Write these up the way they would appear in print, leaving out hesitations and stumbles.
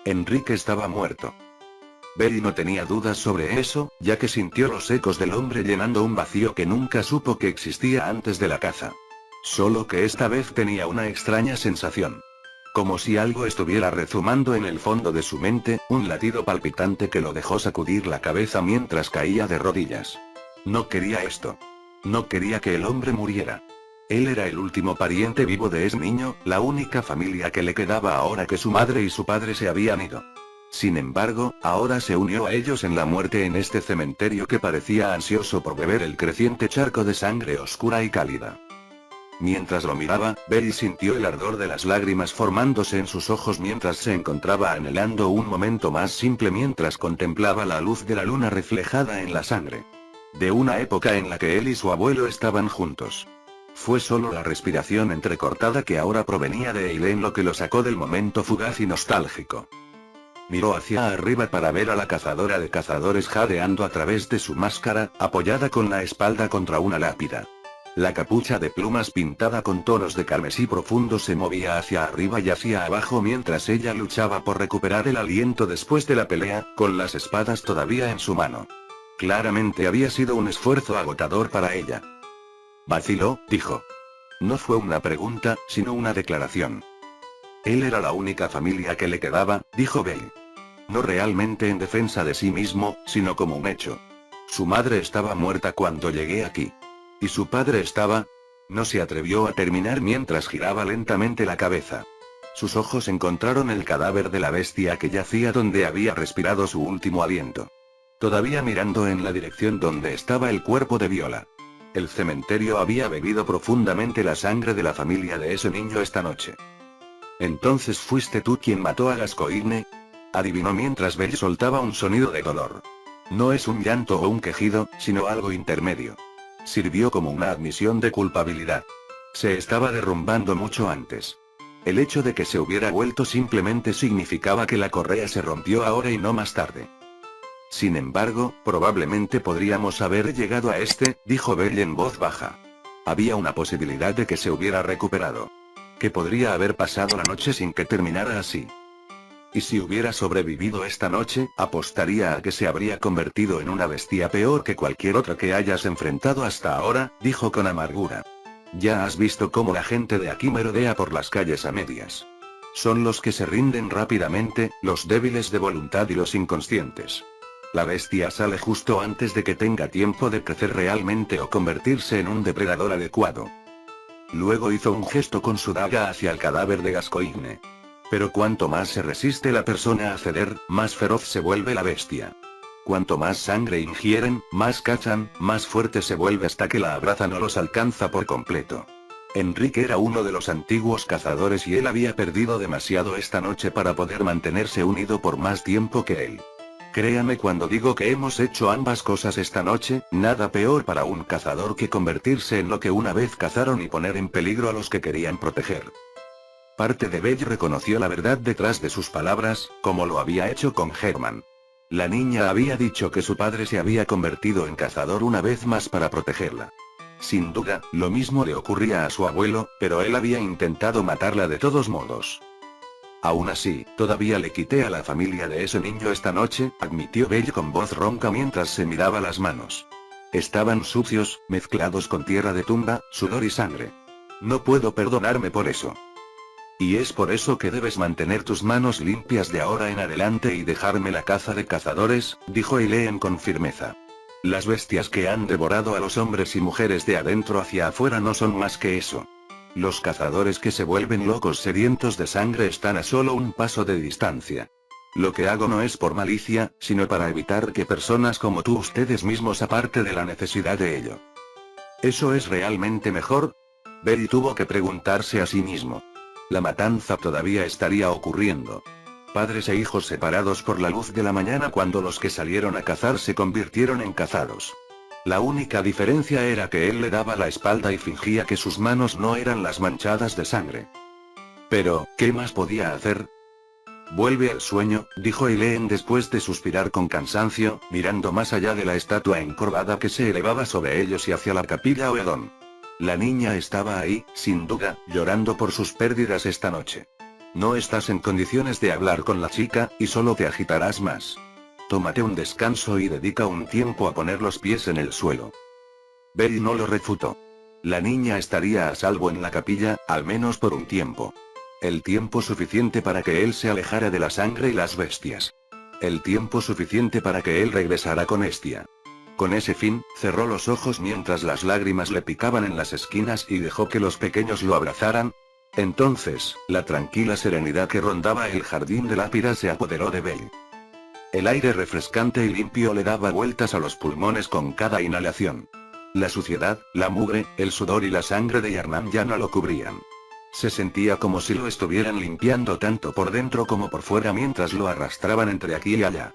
Enrique estaba muerto. Belly no tenía dudas sobre eso, ya que sintió los ecos del hombre llenando un vacío que nunca supo que existía antes de la caza. Solo que esta vez tenía una extraña sensación. Como si algo estuviera rezumando en el fondo de su mente, un latido palpitante que lo dejó sacudir la cabeza mientras caía de rodillas. No quería esto. No quería que el hombre muriera. Él era el último pariente vivo de ese niño, la única familia que le quedaba ahora que su madre y su padre se habían ido. Sin embargo, ahora se unió a ellos en la muerte en este cementerio que parecía ansioso por beber el creciente charco de sangre oscura y cálida. Mientras lo miraba, Belly sintió el ardor de las lágrimas formándose en sus ojos mientras se encontraba anhelando un momento más simple mientras contemplaba la luz de la luna reflejada en la sangre. De una época en la que él y su abuelo estaban juntos. Fue solo la respiración entrecortada que ahora provenía de Eileen lo que lo sacó del momento fugaz y nostálgico. Miró hacia arriba para ver a la cazadora de cazadores jadeando a través de su máscara, apoyada con la espalda contra una lápida. La capucha de plumas pintada con tonos de carmesí profundo se movía hacia arriba y hacia abajo mientras ella luchaba por recuperar el aliento después de la pelea, con las espadas todavía en su mano. Claramente había sido un esfuerzo agotador para ella. Vaciló, dijo. No fue una pregunta, sino una declaración. Él era la única familia que le quedaba, dijo Belly. No realmente en defensa de sí mismo, sino como un hecho. Su madre estaba muerta cuando llegué aquí. ¿Y su padre estaba? No se atrevió a terminar mientras giraba lentamente la cabeza. Sus ojos encontraron el cadáver de la bestia que yacía donde había respirado su último aliento. Todavía mirando en la dirección donde estaba el cuerpo de Viola. El cementerio había bebido profundamente la sangre de la familia de ese niño esta noche. ¿Entonces fuiste tú quien mató a Gascoigne? Adivinó mientras Belly soltaba un sonido de dolor. No es un llanto o un quejido, sino algo intermedio. Sirvió como una admisión de culpabilidad. Se estaba derrumbando mucho antes. El hecho de que se hubiera vuelto simplemente significaba que la correa se rompió ahora y no más tarde. Sin embargo, probablemente podríamos haber llegado a dijo Belly en voz baja. Había una posibilidad de que se hubiera recuperado. Que podría haber pasado la noche sin que terminara así. Y si hubiera sobrevivido esta noche, apostaría a que se habría convertido en una bestia peor que cualquier otra que hayas enfrentado hasta ahora, dijo con amargura. Ya has visto cómo la gente de aquí merodea por las calles a medias. Son los que se rinden rápidamente, los débiles de voluntad y los inconscientes. La bestia sale justo antes de que tenga tiempo de crecer realmente o convertirse en un depredador adecuado. Luego hizo un gesto con su daga hacia el cadáver de Gascoigne. Pero cuanto más se resiste la persona a ceder, más feroz se vuelve la bestia. Cuanto más sangre ingieren, más cazan, más fuerte se vuelve hasta que la abrazan o los alcanza por completo. Enrique era uno de los antiguos cazadores y él había perdido demasiado esta noche para poder mantenerse unido por más tiempo que él. Créame cuando digo que hemos hecho ambas cosas esta noche, nada peor para un cazador que convertirse en lo que una vez cazaron y poner en peligro a los que querían proteger. Parte de Belly reconoció la verdad detrás de sus palabras, como lo había hecho con Herman. La niña había dicho que su padre se había convertido en cazador una vez más para protegerla. Sin duda, lo mismo le ocurría a su abuelo, pero él había intentado matarla de todos modos. Aún así, todavía le quité a la familia de ese niño esta noche, admitió Belly con voz ronca mientras se miraba las manos. Estaban sucios, mezclados con tierra de tumba, sudor y sangre. No puedo perdonarme por eso. Y es por eso que debes mantener tus manos limpias de ahora en adelante y dejarme la caza de cazadores, dijo Eileen con firmeza. Las bestias que han devorado a los hombres y mujeres de adentro hacia afuera no son más que eso. Los cazadores que se vuelven locos sedientos de sangre están a solo un paso de distancia. Lo que hago no es por malicia, sino para evitar que personas como tú ustedes mismos aparte de la necesidad de ello. ¿Eso es realmente mejor? Belly tuvo que preguntarse a sí mismo. La matanza todavía estaría ocurriendo. Padres e hijos separados por la luz de la mañana cuando los que salieron a cazar se convirtieron en cazados. La única diferencia era que él le daba la espalda y fingía que sus manos no eran las manchadas de sangre. Pero, ¿qué más podía hacer? Vuelve al sueño, dijo Eileen después de suspirar con cansancio, mirando más allá de la estatua encorvada que se elevaba sobre ellos y hacia la capilla Oedon. La niña estaba ahí, sin duda, llorando por sus pérdidas esta noche. No estás en condiciones de hablar con la chica, y solo te agitarás más. Tómate un descanso y dedica un tiempo a poner los pies en el suelo. Belly no lo refutó. La niña estaría a salvo en la capilla, al menos por un tiempo. El tiempo suficiente para que él se alejara de la sangre y las bestias. El tiempo suficiente para que él regresara con Estia. Con ese fin, cerró los ojos mientras las lágrimas le picaban en las esquinas y dejó que los pequeños lo abrazaran. Entonces, la tranquila serenidad que rondaba el jardín de Lápida se apoderó de Belly. El aire refrescante y limpio le daba vueltas a los pulmones con cada inhalación. La suciedad, la mugre, el sudor y la sangre de Yarnam ya no lo cubrían. Se sentía como si lo estuvieran limpiando tanto por dentro como por fuera mientras lo arrastraban entre aquí y allá.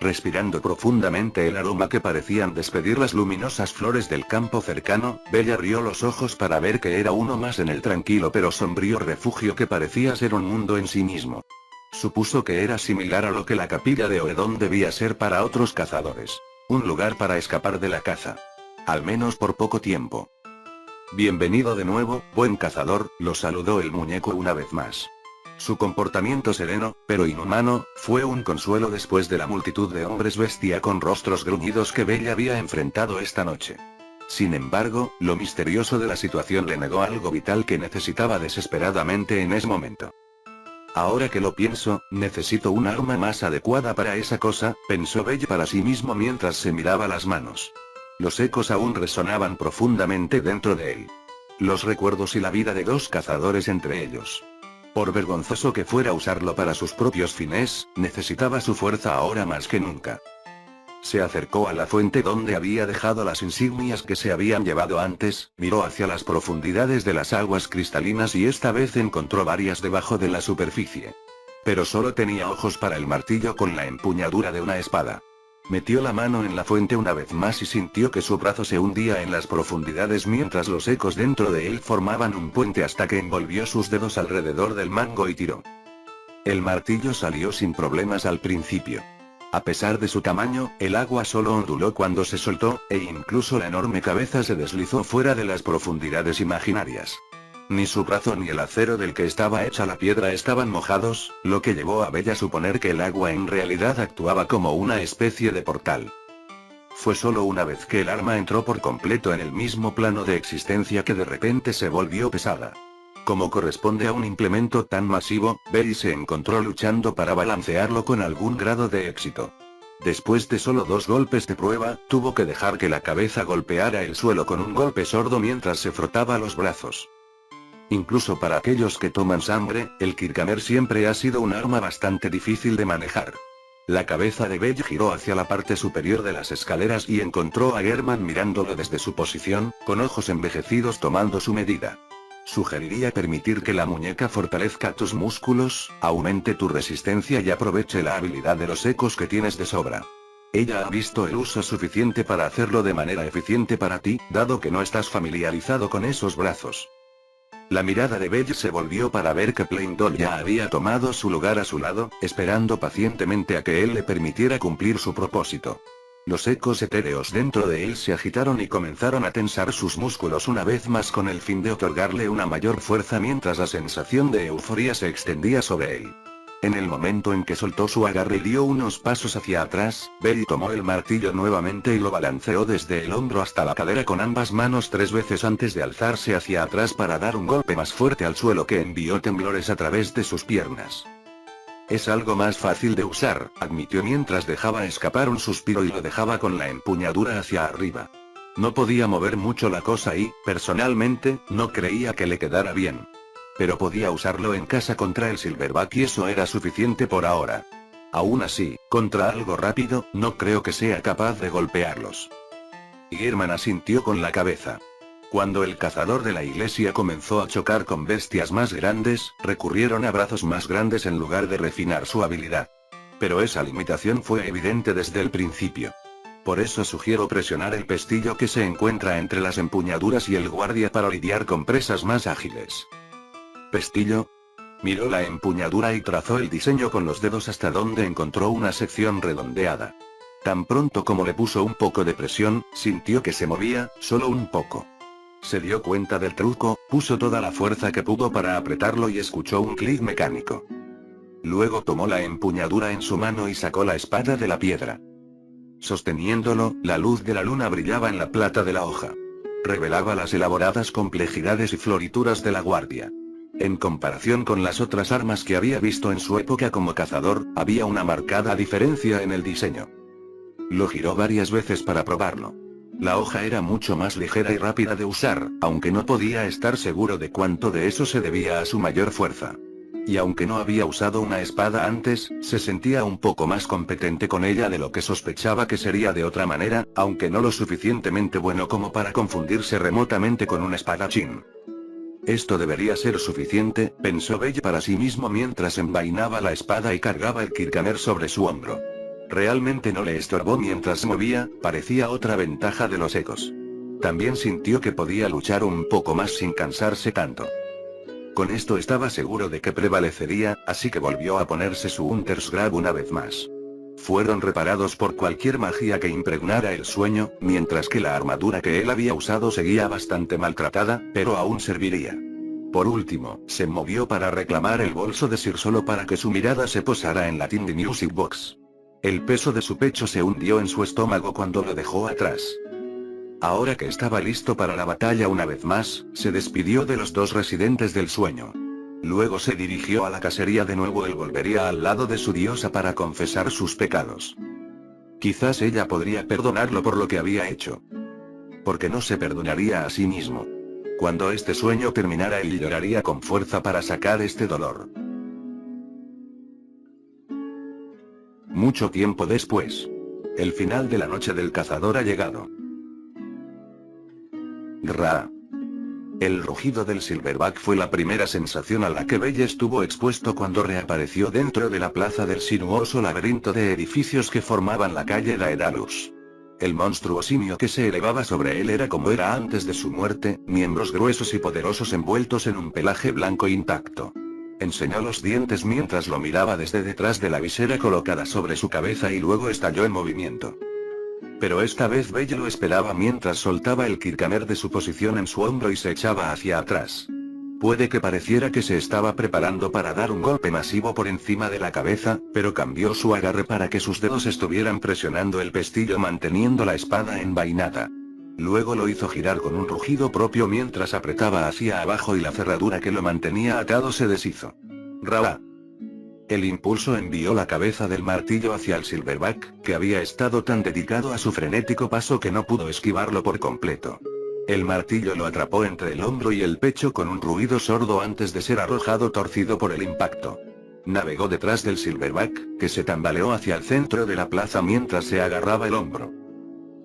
Respirando profundamente el aroma que parecían despedir las luminosas flores del campo cercano, Bella abrió los ojos para ver que era uno más en el tranquilo pero sombrío refugio que parecía ser un mundo en sí mismo. Supuso que era similar a lo que la capilla de Oedón debía ser para otros cazadores. Un lugar para escapar de la caza. Al menos por poco tiempo. Bienvenido de nuevo, buen cazador, lo saludó el muñeco una vez más. Su comportamiento sereno, pero inhumano, fue un consuelo después de la multitud de hombres bestia con rostros gruñidos que Bella había enfrentado esta noche. Sin embargo, lo misterioso de la situación le negó algo vital que necesitaba desesperadamente en ese momento. Ahora que lo pienso, necesito un arma más adecuada para esa cosa, pensó Bella para sí mismo mientras se miraba las manos. Los ecos aún resonaban profundamente dentro de él. Los recuerdos y la vida de dos cazadores entre ellos. Por vergonzoso que fuera usarlo para sus propios fines, necesitaba su fuerza ahora más que nunca. Se acercó a la fuente donde había dejado las insignias que se habían llevado antes, miró hacia las profundidades de las aguas cristalinas y esta vez encontró varias debajo de la superficie. Pero solo tenía ojos para el martillo con la empuñadura de una espada. Metió la mano en la fuente una vez más y sintió que su brazo se hundía en las profundidades mientras los ecos dentro de él formaban un puente hasta que envolvió sus dedos alrededor del mango y tiró. El martillo salió sin problemas al principio. A pesar de su tamaño, el agua solo onduló cuando se soltó, e incluso la enorme cabeza se deslizó fuera de las profundidades imaginarias. Ni su brazo ni el acero del que estaba hecha la piedra estaban mojados, lo que llevó a Bella a suponer que el agua en realidad actuaba como una especie de portal. Fue solo una vez que el arma entró por completo en el mismo plano de existencia que de repente se volvió pesada. Como corresponde a un implemento tan masivo, Bella se encontró luchando para balancearlo con algún grado de éxito. Después de solo 2 golpes de prueba, tuvo que dejar que la cabeza golpeara el suelo con un golpe sordo mientras se frotaba los brazos. Incluso para aquellos que toman sangre, el Kirkamer siempre ha sido un arma bastante difícil de manejar. La cabeza de Bella giró hacia la parte superior de las escaleras y encontró a Germán mirándolo desde su posición, con ojos envejecidos tomando su medida. Sugeriría permitir que la muñeca fortalezca tus músculos, aumente tu resistencia y aproveche la habilidad de los ecos que tienes de sobra. Ella ha visto el uso suficiente para hacerlo de manera eficiente para ti, dado que no estás familiarizado con esos brazos. La mirada de Bella se volvió para ver que Plain Doll ya había tomado su lugar a su lado, esperando pacientemente a que él le permitiera cumplir su propósito. Los ecos etéreos dentro de él se agitaron y comenzaron a tensar sus músculos una vez más con el fin de otorgarle una mayor fuerza mientras la sensación de euforia se extendía sobre él. En el momento en que soltó su agarre y dio unos pasos hacia atrás, Bella tomó el martillo nuevamente y lo balanceó desde el hombro hasta la cadera con ambas manos 3 veces antes de alzarse hacia atrás para dar un golpe más fuerte al suelo que envió temblores a través de sus piernas. Es algo más fácil de usar, admitió mientras dejaba escapar un suspiro y lo dejaba con la empuñadura hacia arriba. No podía mover mucho la cosa y, personalmente, no creía que le quedara bien. Pero podía usarlo en casa contra el Silverback y eso era suficiente por ahora. Aún así, contra algo rápido, no creo que sea capaz de golpearlos. Germán asintió con la cabeza. Cuando el cazador de la iglesia comenzó a chocar con bestias más grandes, recurrieron a brazos más grandes en lugar de refinar su habilidad. Pero esa limitación fue evidente desde el principio. Por eso sugiero presionar el pestillo que se encuentra entre las empuñaduras y el guardia para lidiar con presas más ágiles. ¿Pestillo? Miró la empuñadura y trazó el diseño con los dedos hasta donde encontró una sección redondeada. Tan pronto como le puso un poco de presión, sintió que se movía, solo un poco. Se dio cuenta del truco, puso toda la fuerza que pudo para apretarlo y escuchó un clic mecánico. Luego tomó la empuñadura en su mano y sacó la espada de la piedra. Sosteniéndolo, la luz de la luna brillaba en la plata de la hoja. Revelaba las elaboradas complejidades y florituras de la guardia. En comparación con las otras armas que había visto en su época como cazador, había una marcada diferencia en el diseño. Lo giró varias veces para probarlo. La hoja era mucho más ligera y rápida de usar, aunque no podía estar seguro de cuánto de eso se debía a su mayor fuerza. Y aunque no había usado una espada antes, se sentía un poco más competente con ella de lo que sospechaba que sería de otra manera, aunque no lo suficientemente bueno como para confundirse remotamente con un espadachín. Esto debería ser suficiente, pensó Belle para sí mismo mientras envainaba la espada y cargaba el kirkaner sobre su hombro. Realmente no le estorbó mientras se movía, parecía otra ventaja de los ecos. También sintió que podía luchar un poco más sin cansarse tanto. Con esto estaba seguro de que prevalecería, así que volvió a ponerse su Untersgrab una vez más. Fueron reparados por cualquier magia que impregnara el sueño, mientras que la armadura que él había usado seguía bastante maltratada, pero aún serviría. Por último, se movió para reclamar el bolso de Sir solo para que su mirada se posara en la Tindy Music Box. El peso de su pecho se hundió en su estómago cuando lo dejó atrás. Ahora que estaba listo para la batalla una vez más, se despidió de los dos residentes del sueño. Luego se dirigió a la casería de nuevo. Él volvería al lado de su diosa para confesar sus pecados. Quizás ella podría perdonarlo por lo que había hecho. Porque no se perdonaría a sí mismo. Cuando este sueño terminara él lloraría con fuerza para sacar este dolor. Mucho tiempo después. El final de la noche del cazador ha llegado. Ra. El rugido del Silverback fue la primera sensación a la que Belle estuvo expuesto cuando reapareció dentro de la plaza del sinuoso laberinto de edificios que formaban la calle Daedalus. El monstruo simio que se elevaba sobre él era como era antes de su muerte, miembros gruesos y poderosos envueltos en un pelaje blanco intacto. Enseñó los dientes mientras lo miraba desde detrás de la visera colocada sobre su cabeza y luego estalló en movimiento. Pero esta vez Belle lo esperaba mientras soltaba el kirkaner de su posición en su hombro y se echaba hacia atrás. Puede que pareciera que se estaba preparando para dar un golpe masivo por encima de la cabeza, pero cambió su agarre para que sus dedos estuvieran presionando el pestillo manteniendo la espada envainada. Luego lo hizo girar con un rugido propio mientras apretaba hacia abajo y la cerradura que lo mantenía atado se deshizo. ¡Ra! El impulso envió la cabeza del martillo hacia el Silverback, que había estado tan dedicado a su frenético paso que no pudo esquivarlo por completo. El martillo lo atrapó entre el hombro y el pecho con un ruido sordo antes de ser arrojado torcido por el impacto. Navegó detrás del Silverback, que se tambaleó hacia el centro de la plaza mientras se agarraba el hombro.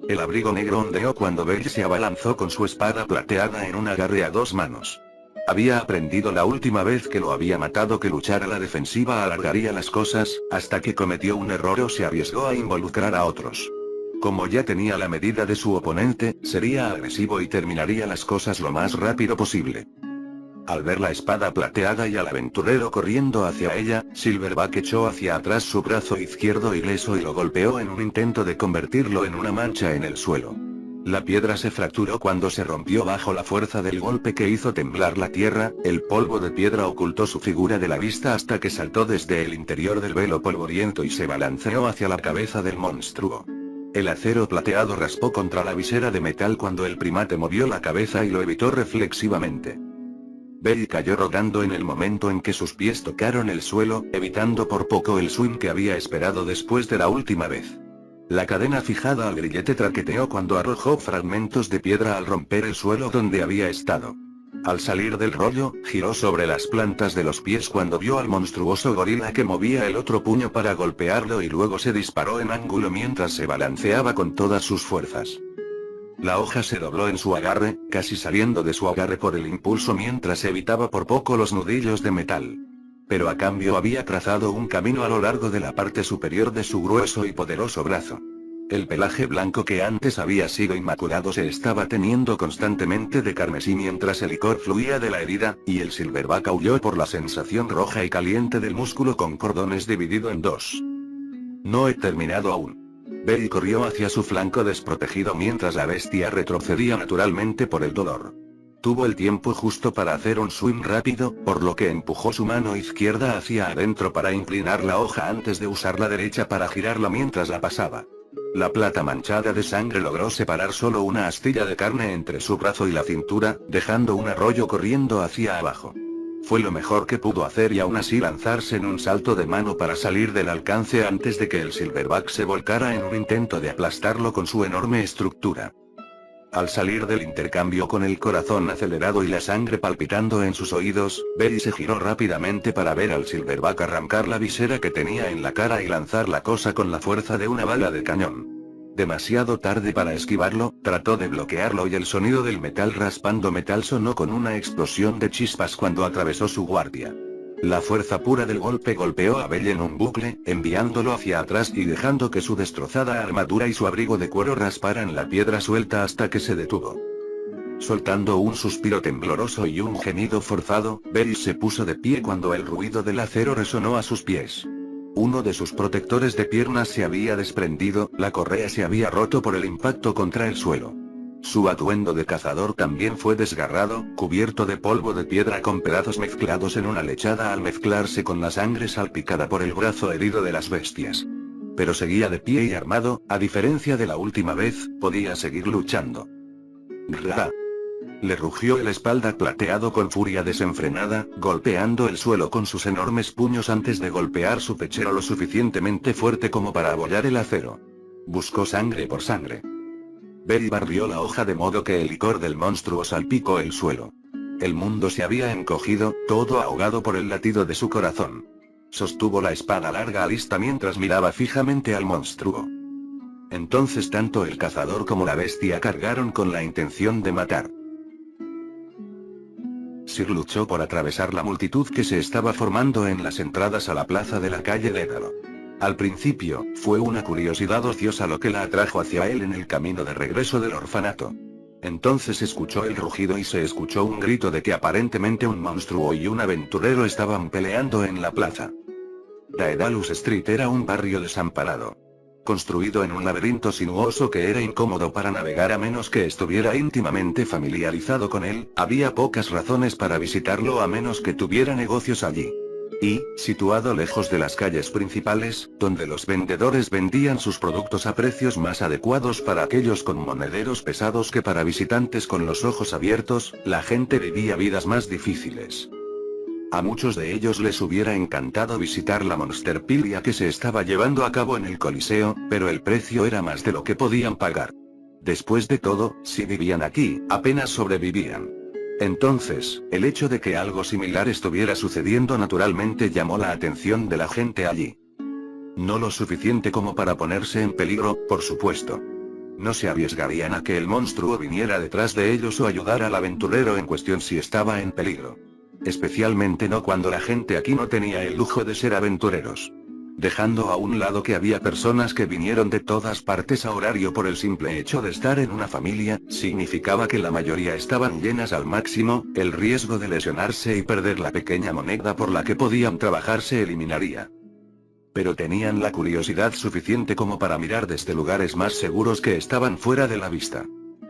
El abrigo negro ondeó cuando Belle se abalanzó con su espada plateada en un agarre a dos manos. Había aprendido la última vez que lo había matado que luchar a la defensiva alargaría las cosas, hasta que cometió un error o se arriesgó a involucrar a otros. Como ya tenía la medida de su oponente, sería agresivo y terminaría las cosas lo más rápido posible. Al ver la espada plateada y al aventurero corriendo hacia ella, Silverback echó hacia atrás su brazo izquierdo ileso y lo golpeó en un intento de convertirlo en una mancha en el suelo. La piedra se fracturó cuando se rompió bajo la fuerza del golpe que hizo temblar la tierra. El polvo de piedra ocultó su figura de la vista hasta que saltó desde el interior del velo polvoriento y se balanceó hacia la cabeza del monstruo. El acero plateado raspó contra la visera de metal cuando el primate movió la cabeza y lo evitó reflexivamente. Belle cayó rodando en el momento en que sus pies tocaron el suelo, evitando por poco el swing que había esperado después de la última vez. La cadena fijada al grillete traqueteó cuando arrojó fragmentos de piedra al romper el suelo donde había estado. Al salir del rollo, giró sobre las plantas de los pies cuando vio al monstruoso gorila que movía el otro puño para golpearlo y luego se disparó en ángulo mientras se balanceaba con todas sus fuerzas. La hoja se dobló en su agarre, casi saliendo de su agarre por el impulso mientras evitaba por poco los nudillos de metal. Pero a cambio había trazado un camino a lo largo de la parte superior de su grueso y poderoso brazo. El pelaje blanco que antes había sido inmaculado se estaba teñiendo constantemente de carmesí mientras el licor fluía de la herida, y el Silverback aulló por la sensación roja y caliente del músculo con cordones dividido en dos. No he terminado aún. Belle corrió hacia su flanco desprotegido mientras la bestia retrocedía naturalmente por el dolor. tuvo el tiempo justo para hacer un swing rápido, por lo que empujó su mano izquierda hacia adentro para inclinar la hoja antes de usar la derecha para girarla mientras la pasaba. La plata manchada de sangre logró separar solo una astilla de carne entre su brazo y la cintura, dejando un arroyo corriendo hacia abajo. Fue lo mejor que pudo hacer y aún así lanzarse en un salto de mano para salir del alcance antes de que el silverback se volcara en un intento de aplastarlo con su enorme estructura. Al salir del intercambio con el corazón acelerado y la sangre palpitando en sus oídos, Belly se giró rápidamente para ver al silverback arrancar la visera que tenía en la cara y lanzar la cosa con la fuerza de una bala de cañón. Demasiado tarde para esquivarlo, trató de bloquearlo y el sonido del metal raspando metal sonó con una explosión de chispas cuando atravesó su guardia. La fuerza pura del golpe golpeó a Belly en un bucle, enviándolo hacia atrás y dejando que su destrozada armadura y su abrigo de cuero rasparan la piedra suelta hasta que se detuvo. Soltando un suspiro tembloroso y un gemido forzado, Belly se puso de pie cuando el ruido del acero resonó a sus pies. Uno de sus protectores de piernas se había desprendido, la correa se había roto por el impacto contra el suelo. Su atuendo de cazador también fue desgarrado, cubierto de polvo de piedra con pedazos mezclados en una lechada al mezclarse con la sangre salpicada por el brazo herido de las bestias. Pero seguía de pie y armado, a diferencia de la última vez, podía seguir luchando. ¡Gra! Le rugió el espalda plateado con furia desenfrenada, golpeando el suelo con sus enormes puños antes de golpear su pechero lo suficientemente fuerte como para abollar el acero. Buscó sangre por sangre. Belly barrió la hoja de modo que el licor del monstruo salpicó el suelo. El mundo se había encogido, todo ahogado por el latido de su corazón. Sostuvo la espada larga a lista mientras miraba fijamente al monstruo. Entonces tanto el cazador como la bestia cargaron con la intención de matar. Sir luchó por atravesar la multitud que se estaba formando en las entradas a la plaza de la calle Dédalo. Al principio, fue una curiosidad ociosa lo que la atrajo hacia él en el camino de regreso del orfanato. Entonces escuchó el rugido y se escuchó un grito de que aparentemente un monstruo y un aventurero estaban peleando en la plaza. Daedalus Street era un barrio desamparado. Construido en un laberinto sinuoso que era incómodo para navegar a menos que estuviera íntimamente familiarizado con él, había pocas razones para visitarlo a menos que tuviera negocios allí. Y, situado lejos de las calles principales, donde los vendedores vendían sus productos a precios más adecuados para aquellos con monederos pesados que para visitantes con los ojos abiertos, la gente vivía vidas más difíciles. A muchos de ellos les hubiera encantado visitar la monsterpilia que se estaba llevando a cabo en el Coliseo, pero el precio era más de lo que podían pagar. Después de todo, si vivían aquí, apenas sobrevivían. Entonces, el hecho de que algo similar estuviera sucediendo naturalmente llamó la atención de la gente allí. No lo suficiente como para ponerse en peligro, por supuesto. No se arriesgarían a que el monstruo viniera detrás de ellos o ayudara al aventurero en cuestión si estaba en peligro. Especialmente no cuando la gente aquí no tenía el lujo de ser aventureros. Dejando a un lado que había personas que vinieron de todas partes a horario por el simple hecho de estar en una familia, significaba que la mayoría estaban llenas al máximo, el riesgo de lesionarse y perder la pequeña moneda por la que podían trabajar se eliminaría. Pero tenían la curiosidad suficiente como para mirar desde lugares más seguros que estaban fuera de la vista.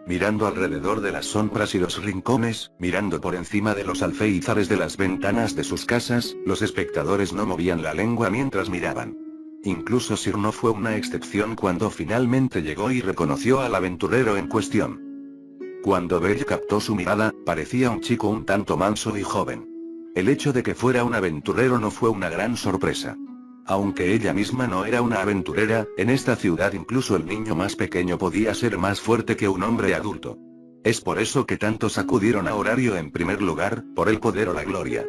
Mirando alrededor de las sombras y los rincones, mirando por encima de los alféizares de las ventanas de sus casas, los espectadores no movían la lengua mientras miraban. Incluso Sir no fue una excepción cuando finalmente llegó y reconoció al aventurero en cuestión. Cuando Belle captó su mirada, parecía un chico un tanto manso y joven. El hecho de que fuera un aventurero no fue una gran sorpresa. Aunque ella misma no era una aventurera, en esta ciudad incluso el niño más pequeño podía ser más fuerte que un hombre adulto. Es por eso que tantos acudieron a horario en primer lugar, por el poder o la gloria.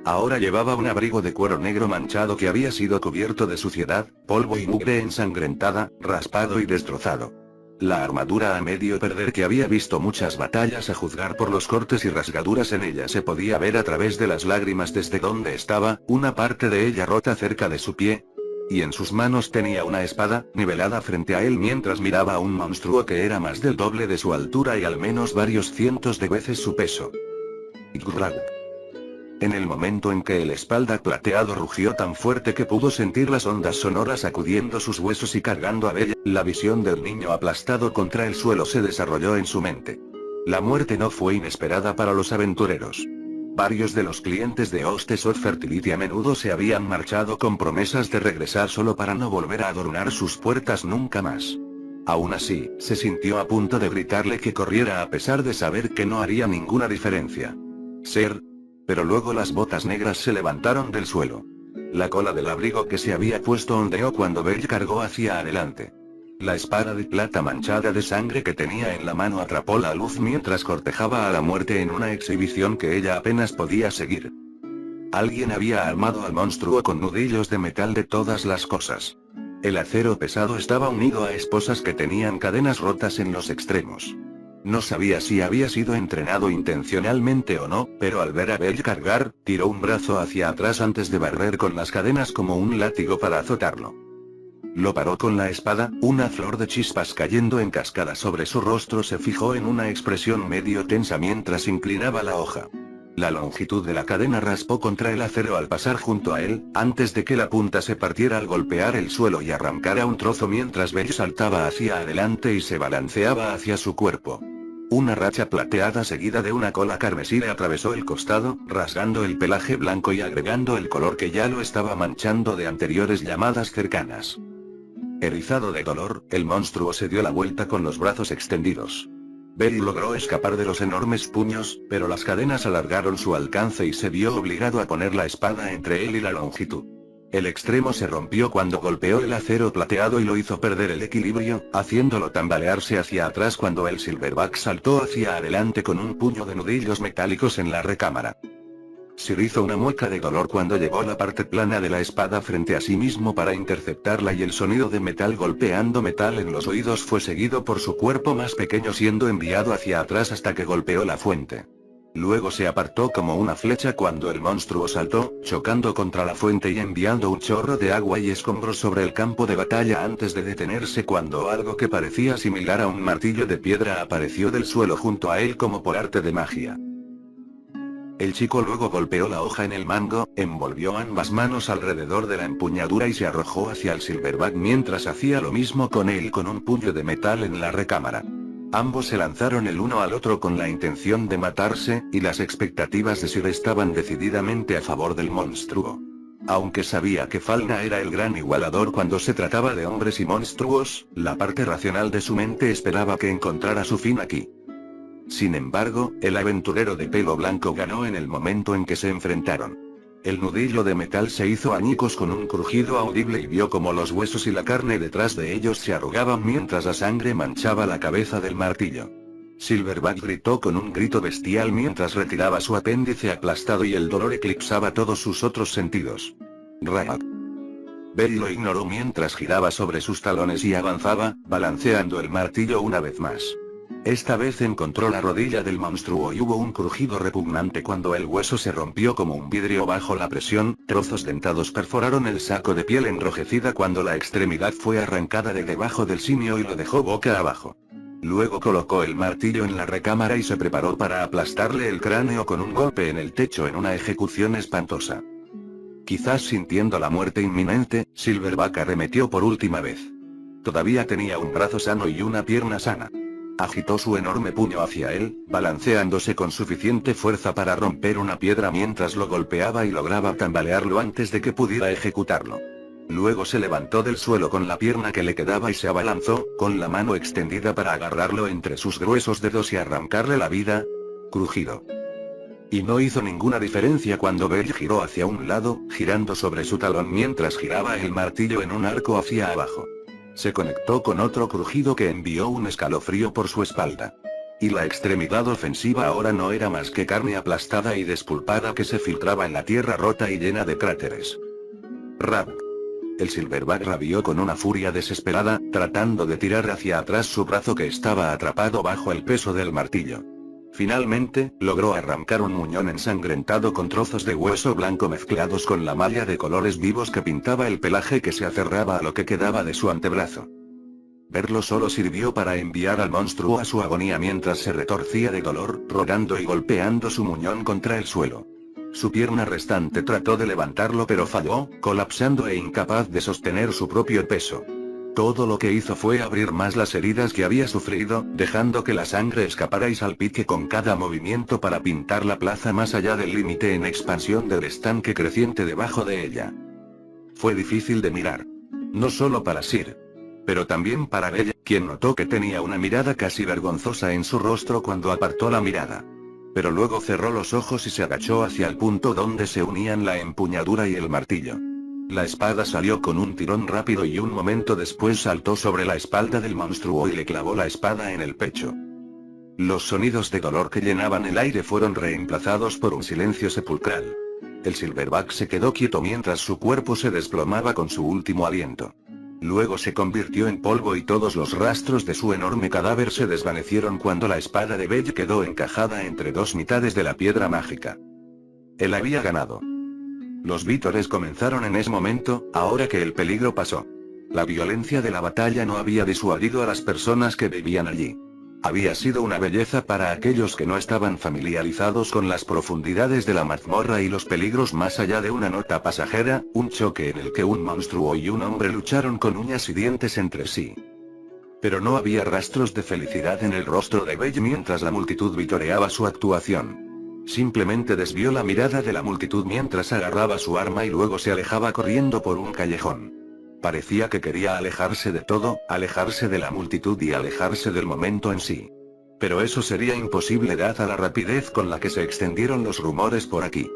Ahora llevaba un abrigo de cuero negro manchado que había sido cubierto de suciedad, polvo y mugre ensangrentada, raspado y destrozado. La armadura a medio perder que había visto muchas batallas a juzgar por los cortes y rasgaduras en ella se podía ver a través de las lágrimas desde donde estaba, una parte de ella rota cerca de su pie. Y en sus manos tenía una espada, nivelada frente a él mientras miraba a un monstruo que era más del doble de su altura y al menos varios cientos de veces su peso. En el momento en que el espalda plateado rugió tan fuerte que pudo sentir las ondas sonoras sacudiendo sus huesos y cargando a Bella, la visión del niño aplastado contra el suelo se desarrolló en su mente. La muerte no fue inesperada para los aventureros. Varios de los clientes de Hostes of Fertility a menudo se habían marchado con promesas de regresar solo para no volver a adornar sus puertas nunca más. Aún así, se sintió a punto de gritarle que corriera a pesar de saber que no haría ninguna diferencia. Ser. Pero luego las botas negras se levantaron del suelo. La cola del abrigo que se había puesto ondeó cuando Belle cargó hacia adelante. La espada de plata manchada de sangre que tenía en la mano atrapó la luz mientras cortejaba a la muerte en una exhibición que ella apenas podía seguir. Alguien había armado al monstruo con nudillos de metal de todas las cosas. El acero pesado estaba unido a esposas que tenían cadenas rotas en los extremos. No sabía si había sido entrenado intencionalmente o no, pero al ver a Belle cargar, tiró un brazo hacia atrás antes de barrer con las cadenas como un látigo para azotarlo. Lo paró con la espada, una flor de chispas cayendo en cascada sobre su rostro se fijó en una expresión medio tensa mientras inclinaba la hoja. La longitud de la cadena raspó contra el acero al pasar junto a él, antes de que la punta se partiera al golpear el suelo y arrancara un trozo mientras Belle saltaba hacia adelante y se balanceaba hacia su cuerpo. Una racha plateada seguida de una cola carmesí le atravesó el costado, rasgando el pelaje blanco y agregando el color que ya lo estaba manchando de anteriores llamadas cercanas. Erizado de dolor, el monstruo se dio la vuelta con los brazos extendidos. Belle logró escapar de los enormes puños, pero las cadenas alargaron su alcance y se vio obligado a poner la espada entre él y la longitud. El extremo se rompió cuando golpeó el acero plateado y lo hizo perder el equilibrio, haciéndolo tambalearse hacia atrás cuando el Silverback saltó hacia adelante con un puño de nudillos metálicos en la recámara. Sir hizo una mueca de dolor cuando llevó la parte plana de la espada frente a sí mismo para interceptarla y el sonido de metal golpeando metal en los oídos fue seguido por su cuerpo más pequeño siendo enviado hacia atrás hasta que golpeó la fuente. Luego se apartó como una flecha cuando el monstruo saltó, chocando contra la fuente y enviando un chorro de agua y escombros sobre el campo de batalla antes de detenerse cuando algo que parecía similar a un martillo de piedra apareció del suelo junto a él como por arte de magia. El chico luego golpeó la hoja en el mango, envolvió ambas manos alrededor de la empuñadura y se arrojó hacia el Silverback mientras hacía lo mismo con él con un puño de metal en la recámara. Ambos se lanzaron el uno al otro con la intención de matarse, y las expectativas de Sir estaban decididamente a favor del monstruo. Aunque sabía que Falna era el gran igualador cuando se trataba de hombres y monstruos, la parte racional de su mente esperaba que encontrara su fin aquí. Sin embargo, el aventurero de pelo blanco ganó en el momento en que se enfrentaron. El nudillo de metal se hizo añicos con un crujido audible y vio como los huesos y la carne detrás de ellos se arrugaban mientras la sangre manchaba la cabeza del martillo. Silverback gritó con un grito bestial mientras retiraba su apéndice aplastado y el dolor eclipsaba todos sus otros sentidos. Raak. Belle lo ignoró mientras giraba sobre sus talones y avanzaba, balanceando el martillo una vez más. Esta vez encontró la rodilla del monstruo y hubo un crujido repugnante cuando el hueso se rompió como un vidrio bajo la presión, trozos dentados perforaron el saco de piel enrojecida cuando la extremidad fue arrancada de debajo del simio y lo dejó boca abajo. Luego colocó el martillo en la recámara y se preparó para aplastarle el cráneo con un golpe en el techo en una ejecución espantosa. Quizás sintiendo la muerte inminente, Silverback arremetió por última vez. Todavía tenía un brazo sano y una pierna sana. Agitó su enorme puño hacia él, balanceándose con suficiente fuerza para romper una piedra mientras lo golpeaba y lograba tambalearlo antes de que pudiera ejecutarlo. Luego se levantó del suelo con la pierna que le quedaba y se abalanzó, con la mano extendida para agarrarlo entre sus gruesos dedos y arrancarle la vida. Crujido. Y no hizo ninguna diferencia cuando Belle giró hacia un lado, girando sobre su talón mientras giraba el martillo en un arco hacia abajo. Se conectó con otro crujido que envió un escalofrío por su espalda. Y la extremidad ofensiva ahora no era más que carne aplastada y despulpada que se filtraba en la tierra rota y llena de cráteres. Rap. El Silverback rabió con una furia desesperada, tratando de tirar hacia atrás su brazo que estaba atrapado bajo el peso del martillo. Finalmente, logró arrancar un muñón ensangrentado con trozos de hueso blanco mezclados con la malla de colores vivos que pintaba el pelaje que se aferraba a lo que quedaba de su antebrazo. Verlo solo sirvió para enviar al monstruo a su agonía mientras se retorcía de dolor, rodando y golpeando su muñón contra el suelo. Su pierna restante trató de levantarlo pero falló, colapsando e incapaz de sostener su propio peso. Todo lo que hizo fue abrir más las heridas que había sufrido, dejando que la sangre escapara y salpique con cada movimiento para pintar la plaza más allá del límite en expansión del estanque creciente debajo de ella. Fue difícil de mirar. No solo para Sir, pero también para Bella, quien notó que tenía una mirada casi vergonzosa en su rostro cuando apartó la mirada. Pero luego cerró los ojos y se agachó hacia el punto donde se unían la empuñadura y el martillo. La espada salió con un tirón rápido y un momento después saltó sobre la espalda del monstruo y le clavó la espada en el pecho. Los sonidos de dolor que llenaban el aire fueron reemplazados por un silencio sepulcral. El Silverback se quedó quieto mientras su cuerpo se desplomaba con su último aliento. Luego se convirtió en polvo y todos los rastros de su enorme cadáver se desvanecieron cuando la espada de Belle quedó encajada entre dos mitades de la piedra mágica. Él había ganado. Los vítores comenzaron en ese momento, ahora que el peligro pasó. La violencia de la batalla no había disuadido a las personas que vivían allí. Había sido una belleza para aquellos que no estaban familiarizados con las profundidades de la mazmorra y los peligros más allá de una nota pasajera, un choque en el que un monstruo y un hombre lucharon con uñas y dientes entre sí. Pero no había rastros de felicidad en el rostro de Belle mientras la multitud vitoreaba su actuación. Simplemente desvió la mirada de la multitud mientras agarraba su arma y luego se alejaba corriendo por un callejón. Parecía que quería alejarse de todo, alejarse de la multitud y alejarse del momento en sí. Pero eso sería imposible dada la rapidez con la que se extendieron los rumores por aquí.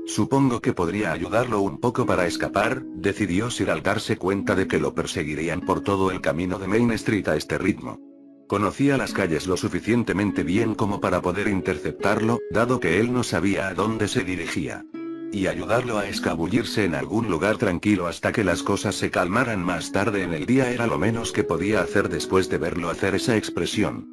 Supongo que podría ayudarlo un poco para escapar, decidió Sir al darse cuenta de que lo perseguirían por todo el camino de Main Street a este ritmo. Conocía las calles lo suficientemente bien como para poder interceptarlo, dado que él no sabía a dónde se dirigía. Y ayudarlo a escabullirse en algún lugar tranquilo hasta que las cosas se calmaran más tarde en el día era lo menos que podía hacer después de verlo hacer esa expresión.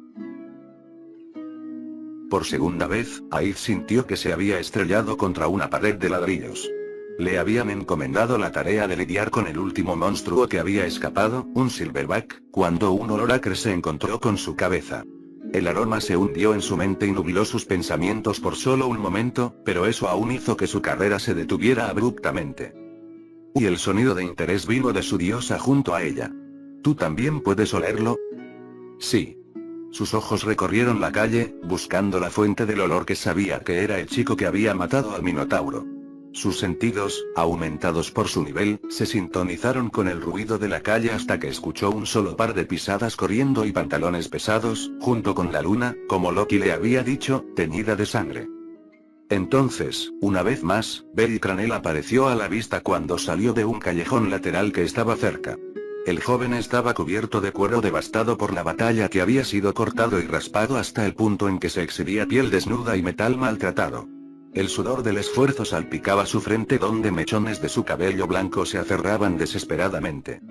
Por segunda vez, Aid sintió que se había estrellado contra una pared de ladrillos. Le habían encomendado la tarea de lidiar con el último monstruo que había escapado, un Silverback, cuando un olor acre se encontró con su cabeza. El aroma se hundió en su mente y nubló sus pensamientos por solo un momento, pero eso aún hizo que su carrera se detuviera abruptamente. Y el sonido de interés vino de su diosa junto a ella. ¿Tú también puedes olerlo? Sí. Sus ojos recorrieron la calle, buscando la fuente del olor que sabía que era el chico que había matado al Minotauro. Sus sentidos, aumentados por su nivel, se sintonizaron con el ruido de la calle hasta que escuchó un solo par de pisadas corriendo y pantalones pesados, junto con la luna, como Loki le había dicho, teñida de sangre. Entonces, una vez más, Belle Cranell apareció a la vista cuando salió de un callejón lateral que estaba cerca. El joven estaba cubierto de cuero devastado por la batalla que había sido cortado y raspado hasta el punto en que se exhibía piel desnuda y metal maltratado. El sudor del esfuerzo salpicaba su frente donde mechones de su cabello blanco se aferraban desesperadamente.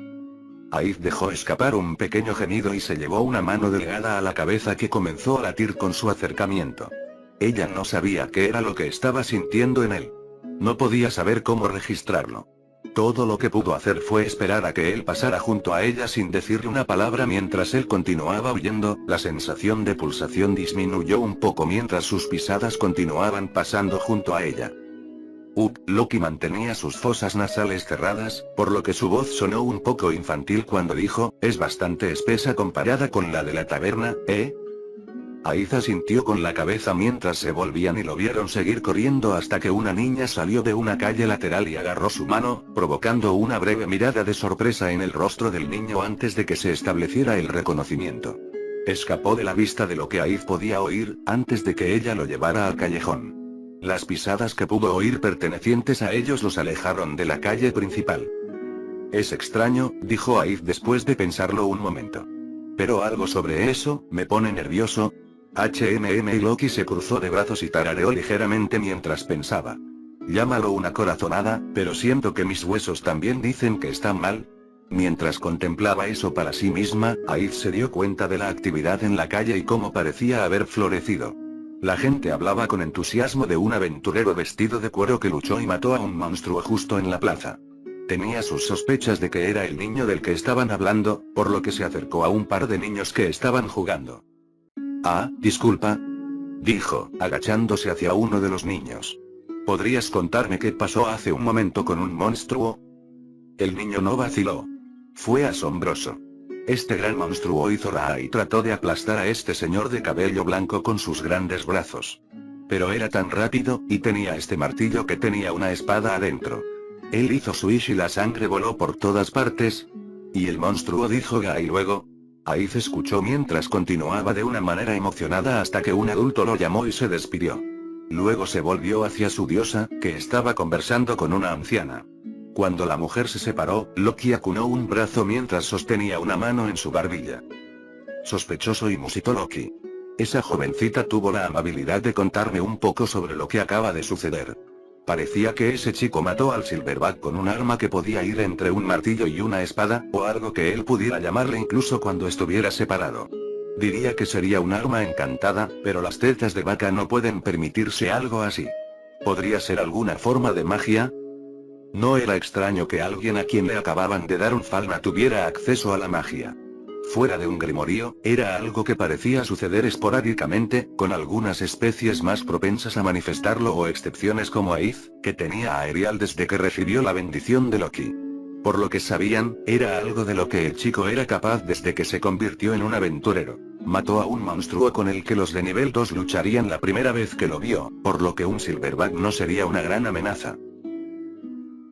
Aid dejó escapar un pequeño gemido y se llevó una mano delgada a la cabeza que comenzó a latir con su acercamiento. Ella no sabía qué era lo que estaba sintiendo en él. No podía saber cómo registrarlo. Todo lo que pudo hacer fue esperar a que él pasara junto a ella sin decirle una palabra mientras él continuaba huyendo, la sensación de pulsación disminuyó un poco mientras sus pisadas continuaban pasando junto a ella. Loki mantenía sus fosas nasales cerradas, por lo que su voz sonó un poco infantil cuando dijo, es bastante espesa comparada con la de la taberna, ¿eh? Aid asintió con la cabeza mientras se volvían y lo vieron seguir corriendo hasta que una niña salió de una calle lateral y agarró su mano, provocando una breve mirada de sorpresa en el rostro del niño antes de que se estableciera el reconocimiento. Escapó de la vista de lo que Aid podía oír, antes de que ella lo llevara al callejón. Las pisadas que pudo oír pertenecientes a ellos los alejaron de la calle principal. Es extraño, dijo Aid después de pensarlo un momento. Pero algo sobre eso, me pone nervioso. Y Loki se cruzó de brazos y tarareó ligeramente mientras pensaba. Llámalo una corazonada, pero siento que mis huesos también dicen que está mal. Mientras contemplaba eso para sí misma, Aid se dio cuenta de la actividad en la calle y cómo parecía haber florecido. La gente hablaba con entusiasmo de un aventurero vestido de cuero que luchó y mató a un monstruo justo en la plaza. Tenía sus sospechas de que era el niño del que estaban hablando, por lo que se acercó a un par de niños que estaban jugando. Ah, disculpa, dijo, agachándose hacia uno de los niños. ¿Podrías contarme qué pasó hace un momento con un monstruo? El niño no vaciló. Fue asombroso. Este gran monstruo hizo y trató de aplastar a este señor de cabello blanco con sus grandes brazos. Pero era tan rápido, y tenía este martillo que tenía una espada adentro. Él hizo swish y la sangre voló por todas partes. Y el monstruo dijo y luego. Aiz escuchó mientras continuaba de una manera emocionada hasta que un adulto lo llamó y se despidió. Luego se volvió hacia su diosa, que estaba conversando con una anciana. Cuando la mujer se separó, Loki acunó un brazo mientras sostenía una mano en su barbilla. Sospechoso, y musitó Loki. Esa jovencita tuvo la amabilidad de contarme un poco sobre lo que acaba de suceder. Parecía que ese chico mató al Silverback con un arma que podía ir entre un martillo y una espada, o algo que él pudiera llamarle incluso cuando estuviera separado. Diría que sería un arma encantada, pero las tetas de vaca no pueden permitirse algo así. ¿Podría ser alguna forma de magia? No era extraño que alguien a quien le acababan de dar un falna tuviera acceso a la magia. Fuera de un grimorío, era algo que parecía suceder esporádicamente, con algunas especies más propensas a manifestarlo o excepciones como Aiz, que tenía a Erial desde que recibió la bendición de Loki. Por lo que sabían, era algo de lo que el chico era capaz desde que se convirtió en un aventurero. Mató a un monstruo con el que los de nivel 2 lucharían la primera vez que lo vio, por lo que un Silverback no sería una gran amenaza.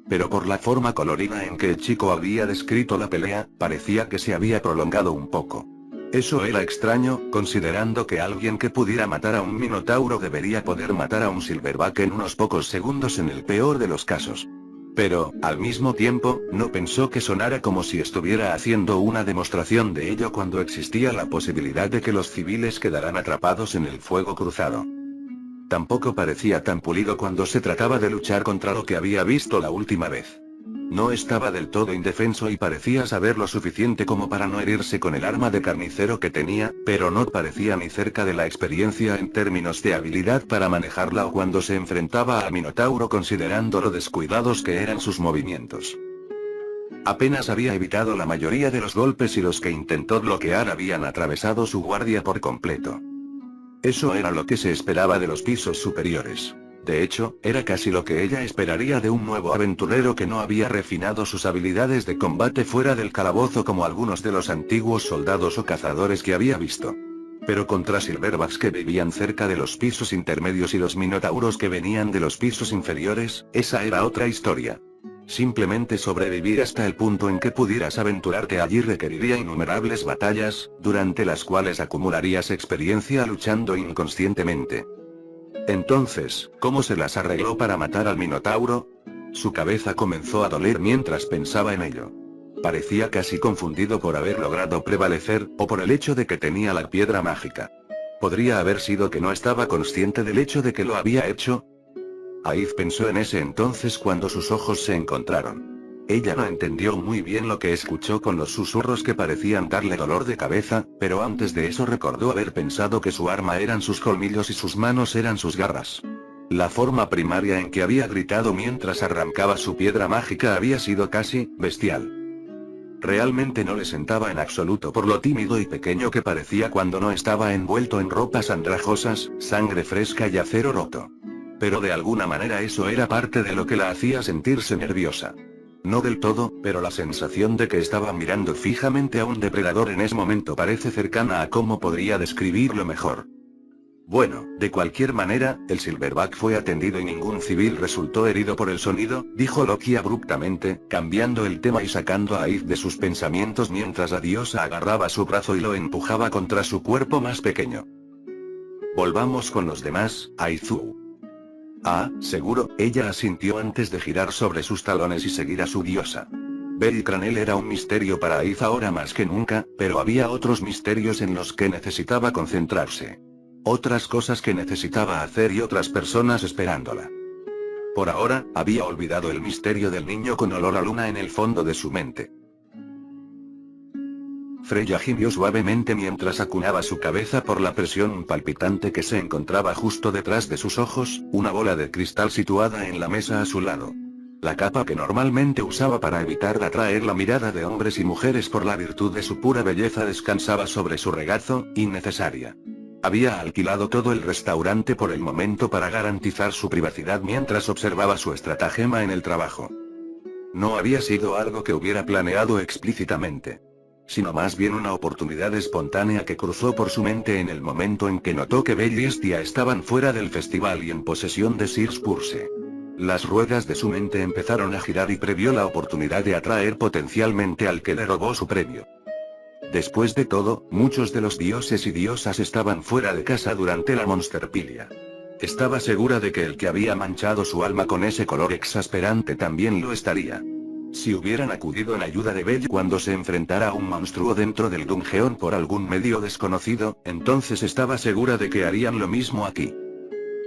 Pero por la forma colorida en que el chico había descrito la pelea, parecía que se había prolongado un poco. Eso era extraño, considerando que alguien que pudiera matar a un minotauro debería poder matar a un Silverback en unos pocos segundos en el peor de los casos. Pero, al mismo tiempo, no pensó que sonara como si estuviera haciendo una demostración de ello cuando existía la posibilidad de que los civiles quedaran atrapados en el fuego cruzado. Tampoco parecía tan pulido cuando se trataba de luchar contra lo que había visto la última vez. No estaba del todo indefenso y parecía saber lo suficiente como para no herirse con el arma de carnicero que tenía, pero no parecía ni cerca de la experiencia en términos de habilidad para manejarla o cuando se enfrentaba a Minotauro considerando lo descuidados que eran sus movimientos. Apenas había evitado la mayoría de los golpes y los que intentó bloquear habían atravesado su guardia por completo. Eso era lo que se esperaba de los pisos superiores. De hecho, era casi lo que ella esperaría de un nuevo aventurero que no había refinado sus habilidades de combate fuera del calabozo como algunos de los antiguos soldados o cazadores que había visto. Pero contra Silverbacks que vivían cerca de los pisos intermedios y los minotauros que venían de los pisos inferiores, esa era otra historia. Simplemente sobrevivir hasta el punto en que pudieras aventurarte allí requeriría innumerables batallas, durante las cuales acumularías experiencia luchando inconscientemente. Entonces, ¿cómo se las arregló para matar al Minotauro? Su cabeza comenzó a doler mientras pensaba en ello. Parecía casi confundido por haber logrado prevalecer, o por el hecho de que tenía la piedra mágica. ¿Podría haber sido que no estaba consciente del hecho de que lo había hecho? Aiz pensó en ese entonces cuando sus ojos se encontraron. Ella no entendió muy bien lo que escuchó con los susurros que parecían darle dolor de cabeza, pero antes de eso recordó haber pensado que su arma eran sus colmillos y sus manos eran sus garras. La forma primaria en que había gritado mientras arrancaba su piedra mágica había sido casi bestial. Realmente no le sentaba en absoluto por lo tímido y pequeño que parecía cuando no estaba envuelto en ropas andrajosas, sangre fresca y acero roto. Pero de alguna manera eso era parte de lo que la hacía sentirse nerviosa. No del todo, pero la sensación de que estaba mirando fijamente a un depredador en ese momento parece cercana a cómo podría describirlo mejor. Bueno, de cualquier manera, el Silverback fue atendido y ningún civil resultó herido por el sonido, dijo Loki abruptamente, cambiando el tema y sacando a Aiz de sus pensamientos mientras la diosa agarraba su brazo y lo empujaba contra su cuerpo más pequeño. Volvamos con los demás, Aizu. Ah, seguro, ella asintió antes de girar sobre sus talones y seguir a su diosa. Belcranel era un misterio para Aiz ahora más que nunca, pero había otros misterios en los que necesitaba concentrarse. Otras cosas que necesitaba hacer y otras personas esperándola. Por ahora, había olvidado el misterio del niño con olor a luna en el fondo de su mente. Freya gimió suavemente mientras acunaba su cabeza por la presión palpitante que se encontraba justo detrás de sus ojos, una bola de cristal situada en la mesa a su lado. La capa que normalmente usaba para evitar atraer la mirada de hombres y mujeres por la virtud de su pura belleza descansaba sobre su regazo, innecesaria. Había alquilado todo el restaurante por el momento para garantizar su privacidad mientras observaba su estratagema en el trabajo. No había sido algo que hubiera planeado explícitamente, sino más bien una oportunidad espontánea que cruzó por su mente en el momento en que notó que Belle y Estia estaban fuera del festival y en posesión de Sir Spurse. Las ruedas de su mente empezaron a girar y previó la oportunidad de atraer potencialmente al que le robó su premio. Después de todo, muchos de los dioses y diosas estaban fuera de casa durante la Monsterpilia. Estaba segura de que el que había manchado su alma con ese color exasperante también lo estaría. Si hubieran acudido en ayuda de Belle cuando se enfrentara a un monstruo dentro del dungeon por algún medio desconocido, entonces estaba segura de que harían lo mismo aquí.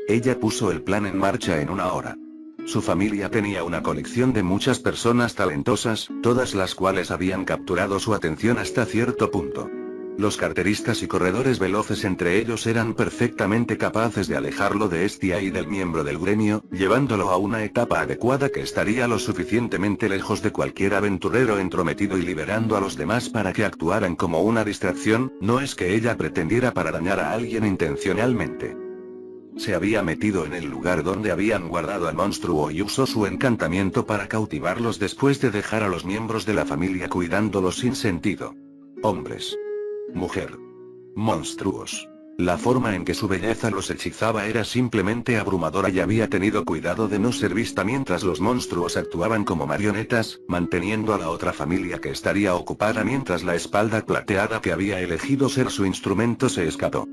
Ella puso el plan en marcha en una hora. Su familia tenía una colección de muchas personas talentosas, todas las cuales habían capturado su atención hasta cierto punto. Los carteristas y corredores veloces entre ellos eran perfectamente capaces de alejarlo de Estia y del miembro del gremio, llevándolo a una etapa adecuada que estaría lo suficientemente lejos de cualquier aventurero entrometido y liberando a los demás para que actuaran como una distracción. No es que ella pretendiera para dañar a alguien intencionalmente. Se había metido en el lugar donde habían guardado al monstruo y usó su encantamiento para cautivarlos después de dejar a los miembros de la familia cuidándolos sin sentido. Hombres. Mujer. Monstruos. La forma en que su belleza los hechizaba era simplemente abrumadora y había tenido cuidado de no ser vista mientras los monstruos actuaban como marionetas, manteniendo a la otra familia que estaría ocupada mientras la espalda plateada que había elegido ser su instrumento se escapó.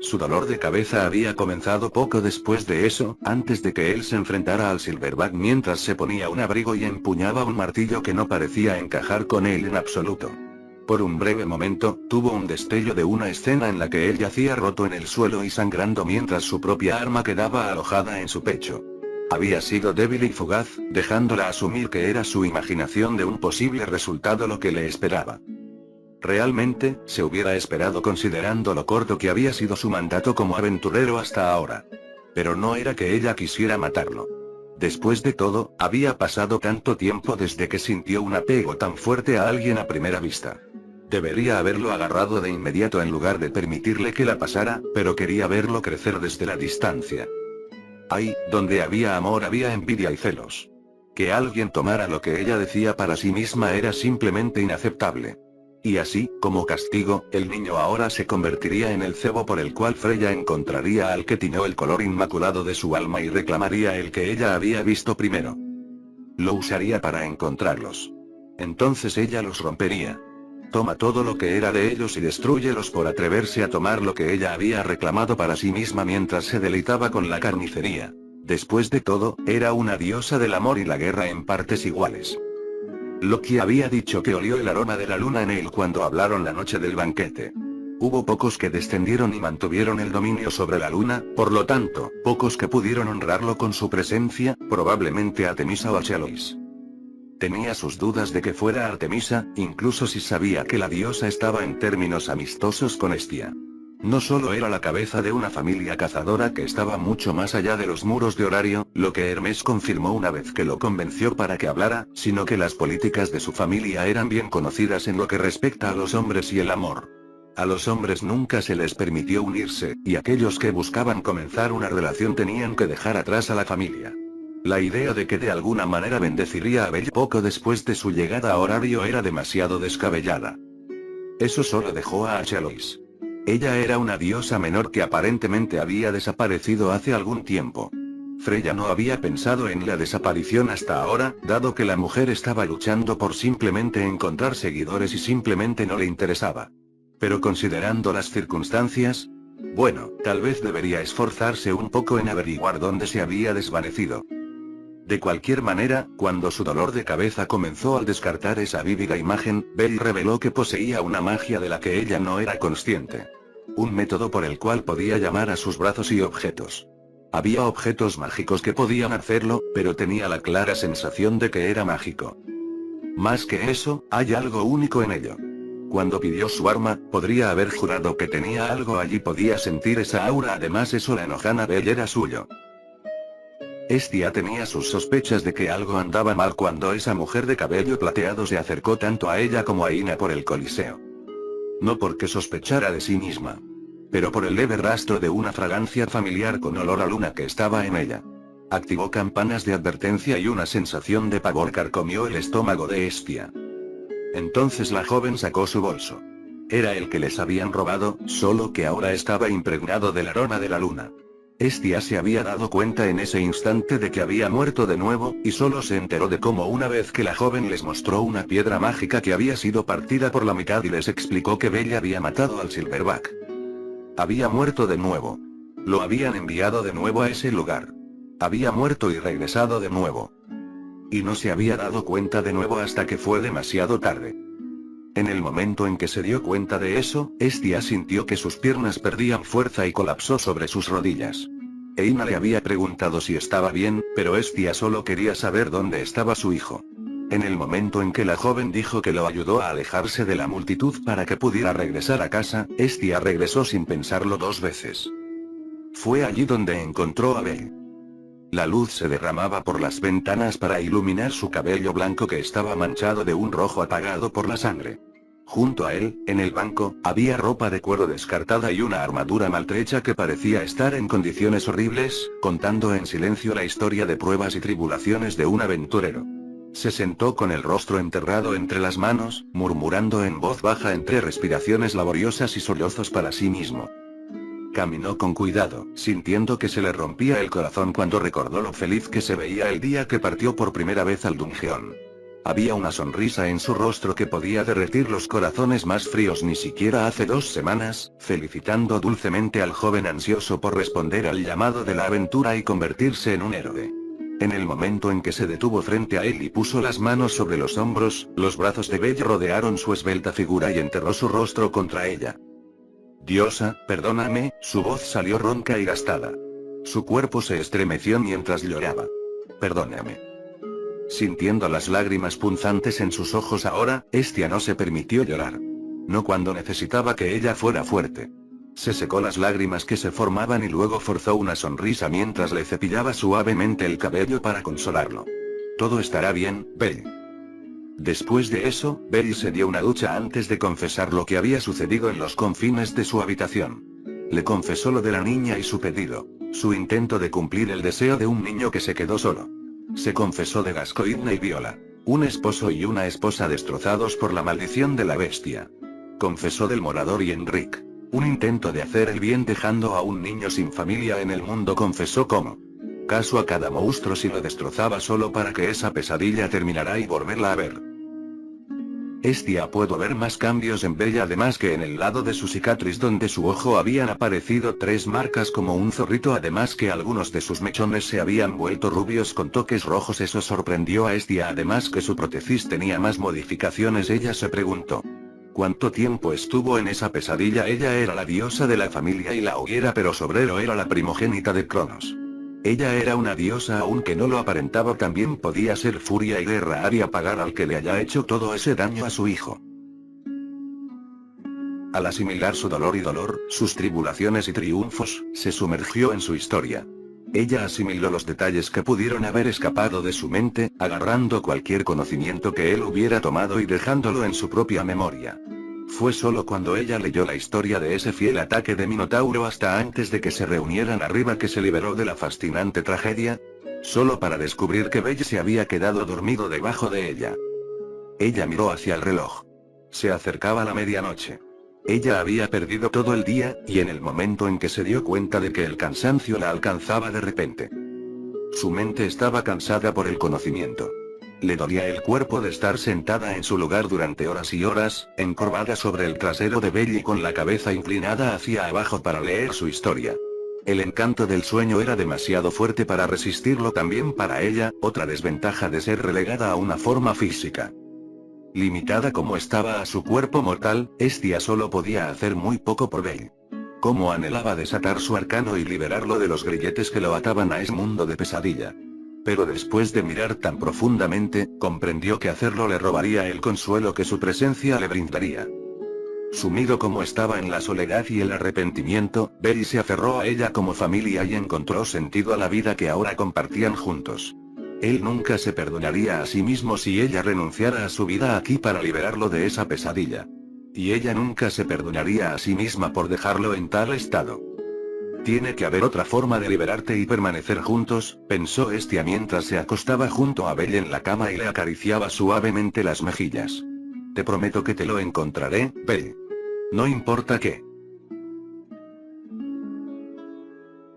Su dolor de cabeza había comenzado poco después de eso, antes de que él se enfrentara al Silverback mientras se ponía un abrigo y empuñaba un martillo que no parecía encajar con él en absoluto. Por un breve momento, tuvo un destello de una escena en la que él yacía roto en el suelo y sangrando mientras su propia arma quedaba alojada en su pecho. Había sido débil y fugaz, dejándola asumir que era su imaginación de un posible resultado lo que le esperaba. Realmente, se hubiera esperado considerando lo corto que había sido su mandato como aventurero hasta ahora. Pero no era que ella quisiera matarlo. Después de todo, había pasado tanto tiempo desde que sintió un apego tan fuerte a alguien a primera vista. Debería haberlo agarrado de inmediato en lugar de permitirle que la pasara, pero quería verlo crecer desde la distancia. Ahí, donde había amor había envidia y celos. Que alguien tomara lo que ella decía para sí misma era simplemente inaceptable. Y así, como castigo, el niño ahora se convertiría en el cebo por el cual Freya encontraría al que tiñó el color inmaculado de su alma y reclamaría el que ella había visto primero. Lo usaría para encontrarlos. Entonces ella los rompería. Toma todo lo que era de ellos y destrúyelos por atreverse a tomar lo que ella había reclamado para sí misma mientras se deleitaba con la carnicería. Después de todo, era una diosa del amor y la guerra en partes iguales. Loki había dicho que olió el aroma de la luna en él cuando hablaron la noche del banquete. Hubo pocos que descendieron y mantuvieron el dominio sobre la luna, por lo tanto, pocos que pudieron honrarlo con su presencia, probablemente Artemisa o Achelois. Tenía sus dudas de que fuera Artemisa, incluso si sabía que la diosa estaba en términos amistosos con Estia. No solo era la cabeza de una familia cazadora que estaba mucho más allá de los muros de horario, lo que Hermes confirmó una vez que lo convenció para que hablara, sino que las políticas de su familia eran bien conocidas en lo que respecta a los hombres y el amor. A los hombres nunca se les permitió unirse, y aquellos que buscaban comenzar una relación tenían que dejar atrás a la familia. La idea de que de alguna manera bendeciría a Belle poco después de su llegada a horario era demasiado descabellada. Eso solo dejó a Achelois. Ella era una diosa menor que aparentemente había desaparecido hace algún tiempo. Freya no había pensado en la desaparición hasta ahora, dado que la mujer estaba luchando por simplemente encontrar seguidores y simplemente no le interesaba. Pero considerando las circunstancias, bueno, tal vez debería esforzarse un poco en averiguar dónde se había desvanecido. De cualquier manera, cuando su dolor de cabeza comenzó al descartar esa vívida imagen, Belle reveló que poseía una magia de la que ella no era consciente. Un método por el cual podía llamar a sus brazos y objetos. Había objetos mágicos que podían hacerlo, pero tenía la clara sensación de que era mágico. Más que eso, hay algo único en ello. Cuando pidió su arma, podría haber jurado que tenía algo allí, podía sentir esa aura, además eso la enojana Belle era suyo. Estia tenía sus sospechas de que algo andaba mal cuando esa mujer de cabello plateado se acercó tanto a ella como a Ina por el Coliseo. No porque sospechara de sí misma, pero por el leve rastro de una fragancia familiar con olor a luna que estaba en ella. activó campanas de advertencia y una sensación de pavor carcomió el estómago de Hestia. Entonces la joven sacó su bolso. Era el que les habían robado, solo que ahora estaba impregnado del aroma de la luna. Hestia se había dado cuenta en ese instante de que había muerto de nuevo, y solo se enteró de cómo una vez que la joven les mostró una piedra mágica que había sido partida por la mitad y les explicó que Bella había matado al Silverback. Había muerto de nuevo. Lo habían enviado de nuevo a ese lugar. Había muerto y regresado de nuevo. Y no se había dado cuenta de nuevo hasta que fue demasiado tarde. En el momento en que se dio cuenta de eso, Hestia sintió que sus piernas perdían fuerza y colapsó sobre sus rodillas. Eina le había preguntado si estaba bien, pero Hestia solo quería saber dónde estaba su hijo. En el momento en que la joven dijo que lo ayudó a alejarse de la multitud para que pudiera regresar a casa, Hestia regresó sin pensarlo 2 veces. Fue allí donde encontró a Belle. La luz se derramaba por las ventanas para iluminar su cabello blanco que estaba manchado de un rojo apagado por la sangre. Junto a él, en el banco, había ropa de cuero descartada y una armadura maltrecha que parecía estar en condiciones horribles, contando en silencio la historia de pruebas y tribulaciones de un aventurero. Se sentó con el rostro enterrado entre las manos, murmurando en voz baja entre respiraciones laboriosas y sollozos para sí mismo. Caminó con cuidado, sintiendo que se le rompía el corazón cuando recordó lo feliz que se veía el día que partió por primera vez al Dungeon. Había una sonrisa en su rostro que podía derretir los corazones más fríos ni siquiera hace 2 semanas, felicitando dulcemente al joven ansioso por responder al llamado de la aventura y convertirse en un héroe. En el momento en que se detuvo frente a él y puso las manos sobre los hombros, los brazos de Belle rodearon su esbelta figura y enterró su rostro contra ella. Diosa, perdóname, su voz salió ronca y gastada. Su cuerpo se estremeció mientras lloraba. Perdóname. Sintiendo las lágrimas punzantes en sus ojos ahora, Hestia no se permitió llorar. No cuando necesitaba que ella fuera fuerte. Se secó las lágrimas que se formaban y luego forzó una sonrisa mientras le cepillaba suavemente el cabello para consolarlo. Todo estará bien, Belle. Después de eso, Belle se dio una ducha antes de confesar lo que había sucedido en los confines de su habitación. Le confesó lo de la niña y su pedido, su intento de cumplir el deseo de un niño que se quedó solo. Se confesó de Gascoigne y Viola, un esposo y una esposa destrozados por la maldición de la bestia. Confesó del morador y Enric, un intento de hacer el bien dejando a un niño sin familia en el mundo. Confesó cómo caso a cada monstruo si lo destrozaba solo para que esa pesadilla terminara y volverla a ver. Hestia pudo ver más cambios en Bella además que en el lado de su cicatriz donde su ojo habían aparecido 3 marcas como un zorrito, además que algunos de sus mechones se habían vuelto rubios con toques rojos. Eso sorprendió a Hestia, además que su prótesis tenía más modificaciones. Ella se preguntó ¿cuánto tiempo estuvo en esa pesadilla? Ella era la diosa de la familia y la hoguera, pero Sobrero era la primogénita de Cronos. Ella era una diosa aunque no lo aparentaba. También podía ser furia y guerra y pagar al que le haya hecho todo ese daño a su hijo. Al asimilar su dolor y dolor, sus tribulaciones y triunfos, se sumergió en su historia. Ella asimiló los detalles que pudieron haber escapado de su mente, agarrando cualquier conocimiento que él hubiera tomado y dejándolo en su propia memoria. Fue solo cuando ella leyó la historia de ese fiel ataque de Minotauro hasta antes de que se reunieran arriba que se liberó de la fascinante tragedia, solo para descubrir que Belle se había quedado dormido debajo de ella. Ella miró hacia el reloj. Se acercaba la medianoche. Ella había perdido todo el día, y en el momento en que se dio cuenta de que el cansancio la alcanzaba de repente. Su mente estaba cansada por el conocimiento. Le dolía el cuerpo de estar sentada en su lugar durante horas y horas, encorvada sobre el trasero de Belle y con la cabeza inclinada hacia abajo para leer su historia. El encanto del sueño era demasiado fuerte para resistirlo. También para ella, otra desventaja de ser relegada a una forma física. Limitada como estaba a su cuerpo mortal, Hestia solo podía hacer muy poco por Belle. Cómo anhelaba desatar su arcano y liberarlo de los grilletes que lo ataban a ese mundo de pesadilla. Pero después de mirar tan profundamente, comprendió que hacerlo le robaría el consuelo que su presencia le brindaría. Sumido como estaba en la soledad y el arrepentimiento, Belle se aferró a ella como familia y encontró sentido a la vida que ahora compartían juntos. Él nunca se perdonaría a sí mismo si ella renunciara a su vida aquí para liberarlo de esa pesadilla. Y ella nunca se perdonaría a sí misma por dejarlo en tal estado. Tiene que haber otra forma de liberarte y permanecer juntos, pensó Estia mientras se acostaba junto a Belle en la cama y le acariciaba suavemente las mejillas. Te prometo que te lo encontraré, Belle. No importa qué.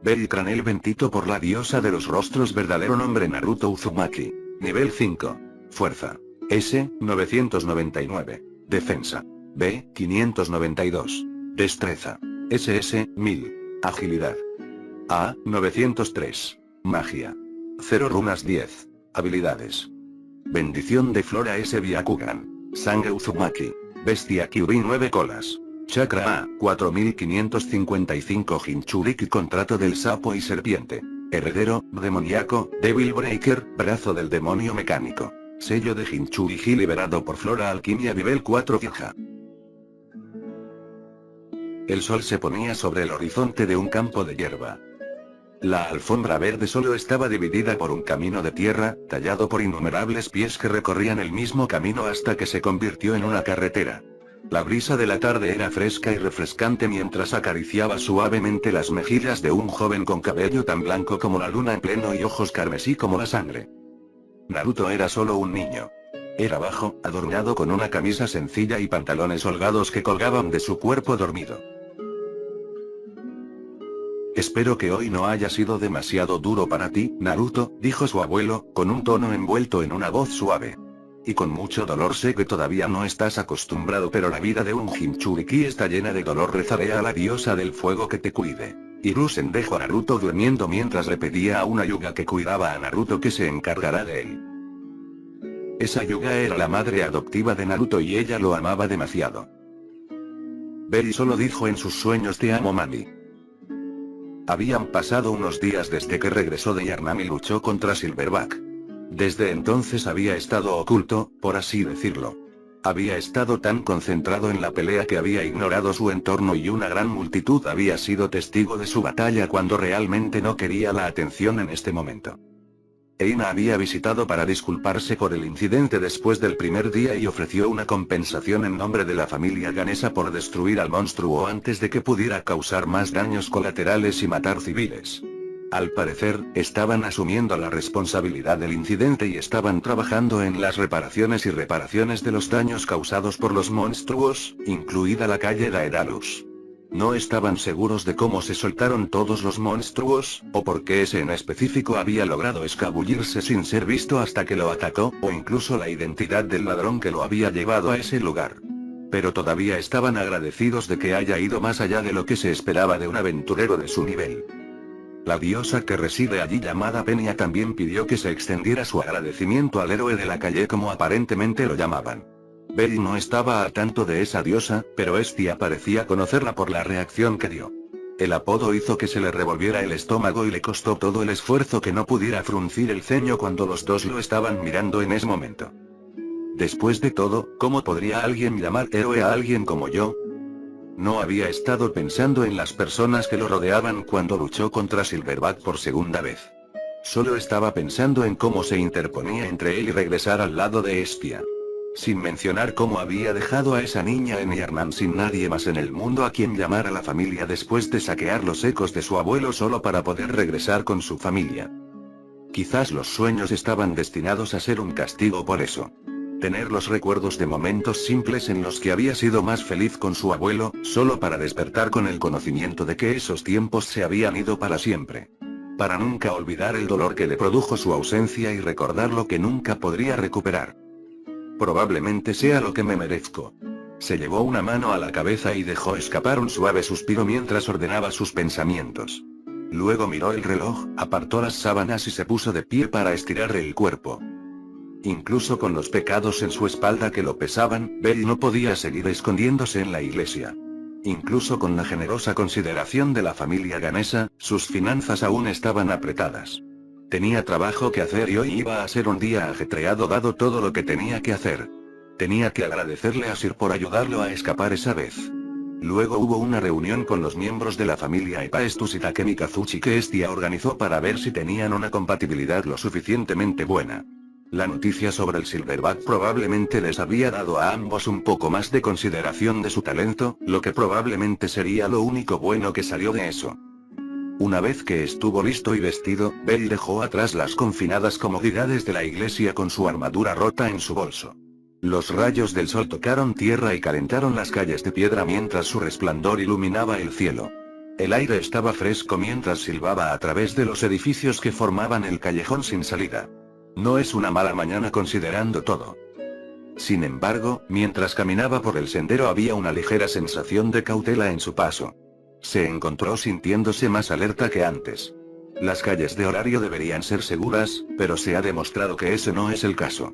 Belle Cranel bendito por la diosa de los rostros, verdadero nombre Naruto Uzumaki. Nivel 5. Fuerza. S, 999. Defensa. B, 592. Destreza. SS, 1000. Agilidad. A, 903. Magia. 0 runas 10. Habilidades. Bendición de Flora S. Byakugan. Sangue Uzumaki. Bestia Kyuubi 9 colas. Chakra A, 4555 Jinchuriki contrato del sapo y serpiente. Heredero, demoníaco, Devil Breaker, brazo del demonio mecánico. Sello de Jinchuriki liberado por Flora Alquimia nivel 4 fija. El sol se ponía sobre el horizonte de un campo de hierba. La alfombra verde solo estaba dividida por un camino de tierra, tallado por innumerables pies que recorrían el mismo camino hasta que se convirtió en una carretera. La brisa de la tarde era fresca y refrescante mientras acariciaba suavemente las mejillas de un joven con cabello tan blanco como la luna en pleno y ojos carmesí como la sangre. Naruto era solo un niño. Era bajo, adornado con una camisa sencilla y pantalones holgados que colgaban de su cuerpo dormido. Espero que hoy no haya sido demasiado duro para ti, Naruto, dijo su abuelo, con un tono envuelto en una voz suave. Y con mucho dolor, sé que todavía no estás acostumbrado, pero la vida de un Jinchuriki está llena de dolor. Rezaré a la diosa del fuego que te cuide. Hiruzen dejó a Naruto durmiendo mientras le pedía a una Hyuga que cuidaba a Naruto que se encargará de él. Esa Hyuga era la madre adoptiva de Naruto y ella lo amaba demasiado. Belle solo dijo en sus sueños: te amo, mami. Habían pasado unos días desde que regresó de Yarnam y luchó contra Silverback. Desde entonces había estado oculto, por así decirlo. Había estado tan concentrado en la pelea que había ignorado su entorno y una gran multitud había sido testigo de su batalla cuando realmente no quería la atención en este momento. Eina había visitado para disculparse por el incidente después del primer día y ofreció una compensación en nombre de la familia Ganesha por destruir al monstruo antes de que pudiera causar más daños colaterales y matar civiles. Al parecer, estaban asumiendo la responsabilidad del incidente y estaban trabajando en las reparaciones de los daños causados por los monstruos, incluida la calle Daedalus. No estaban seguros de cómo se soltaron todos los monstruos, o por qué ese en específico había logrado escabullirse sin ser visto hasta que lo atacó, o incluso la identidad del ladrón que lo había llevado a ese lugar. Pero todavía estaban agradecidos de que haya ido más allá de lo que se esperaba de un aventurero de su nivel. La diosa que reside allí llamada Peña también pidió que se extendiera su agradecimiento al héroe de la calle, como aparentemente lo llamaban. Belle no estaba al tanto de esa diosa, pero Estia parecía conocerla por la reacción que dio. El apodo hizo que se le revolviera el estómago y le costó todo el esfuerzo que no pudiera fruncir el ceño cuando los dos lo estaban mirando en ese momento. Después de todo, ¿cómo podría alguien llamar héroe a alguien como yo? No había estado pensando en las personas que lo rodeaban cuando luchó contra Silverback por segunda vez. Solo estaba pensando en cómo se interponía entre él y regresar al lado de Estia. Sin mencionar cómo había dejado a esa niña en Yarnam sin nadie más en el mundo a quien llamar a la familia después de saquear los ecos de su abuelo solo para poder regresar con su familia. Quizás los sueños estaban destinados a ser un castigo por eso. Tener los recuerdos de momentos simples en los que había sido más feliz con su abuelo, solo para despertar con el conocimiento de que esos tiempos se habían ido para siempre. Para nunca olvidar el dolor que le produjo su ausencia y recordar lo que nunca podría recuperar. Probablemente sea lo que me merezco. Se llevó una mano a la cabeza y dejó escapar un suave suspiro mientras ordenaba sus pensamientos. Luego miró el reloj, apartó las sábanas y se puso de pie para estirar el cuerpo. Incluso con los pecados en su espalda que lo pesaban, Belle no podía seguir escondiéndose en la iglesia. Incluso con la generosa consideración de la familia Ganesha, sus finanzas aún estaban apretadas. Tenía trabajo que hacer y hoy iba a ser un día ajetreado dado todo lo que tenía que hacer. Tenía que agradecerle a Sir por ayudarlo a escapar esa vez. Luego hubo una reunión con los miembros de la familia Epaestus y Takemi Kazuchi que Estia organizó para ver si tenían una compatibilidad lo suficientemente buena. La noticia sobre el Silverback probablemente les había dado a ambos un poco más de consideración de su talento, lo que probablemente sería lo único bueno que salió de eso. Una vez que estuvo listo y vestido, Bell dejó atrás las confinadas comodidades de la iglesia con su armadura rota en su bolso. Los rayos del sol tocaron tierra y calentaron las calles de piedra mientras su resplandor iluminaba el cielo. El aire estaba fresco mientras silbaba a través de los edificios que formaban el callejón sin salida. No es una mala mañana considerando todo. Sin embargo, mientras caminaba por el sendero había una ligera sensación de cautela en su paso. Se encontró sintiéndose más alerta que antes. Las calles de horario deberían ser seguras, pero se ha demostrado que ese no es el caso.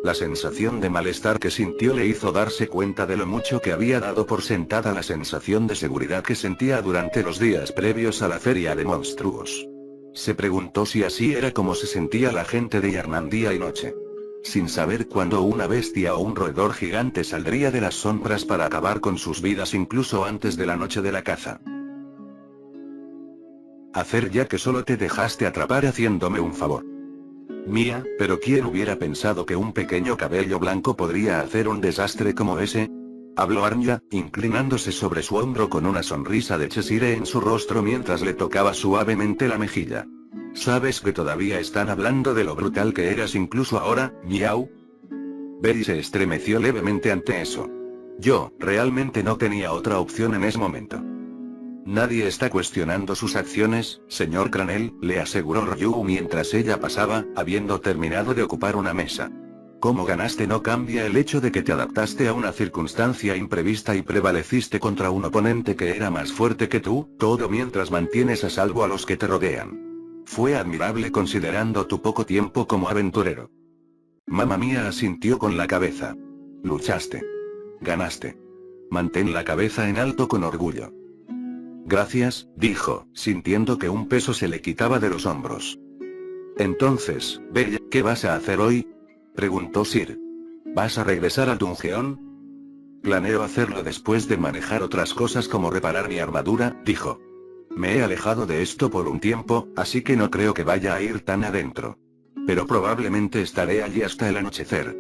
La sensación de malestar que sintió le hizo darse cuenta de lo mucho que había dado por sentada la sensación de seguridad que sentía durante los días previos a la feria de monstruos. Se preguntó si así era como se sentía la gente de Yarnam día y noche. Sin saber cuándo una bestia o un roedor gigante saldría de las sombras para acabar con sus vidas incluso antes de la noche de la caza. Hacer ya que solo te dejaste atrapar haciéndome un favor. Mía, pero ¿quién hubiera pensado que un pequeño cabello blanco podría hacer un desastre como ese? Habló Anya, inclinándose sobre su hombro con una sonrisa de Cheshire en su rostro mientras le tocaba suavemente la mejilla. ¿Sabes que todavía están hablando de lo brutal que eras incluso ahora, miau? Berry se estremeció levemente ante eso. Yo, realmente no tenía otra opción en ese momento. Nadie está cuestionando sus acciones, señor Cranel, le aseguró Ryu mientras ella pasaba, habiendo terminado de ocupar una mesa. Cómo ganaste no cambia el hecho de que te adaptaste a una circunstancia imprevista y prevaleciste contra un oponente que era más fuerte que tú, todo mientras mantienes a salvo a los que te rodean. Fue admirable considerando tu poco tiempo como aventurero. Mamma mía asintió con la cabeza. Luchaste. Ganaste. Mantén la cabeza en alto con orgullo. Gracias, dijo, sintiendo que un peso se le quitaba de los hombros. Entonces, Bella, ¿qué vas a hacer hoy? Preguntó Sir. ¿Vas a regresar a Dungeon? Planeo hacerlo después de manejar otras cosas como reparar mi armadura, dijo. Me he alejado de esto por un tiempo, así que no creo que vaya a ir tan adentro. Pero probablemente estaré allí hasta el anochecer.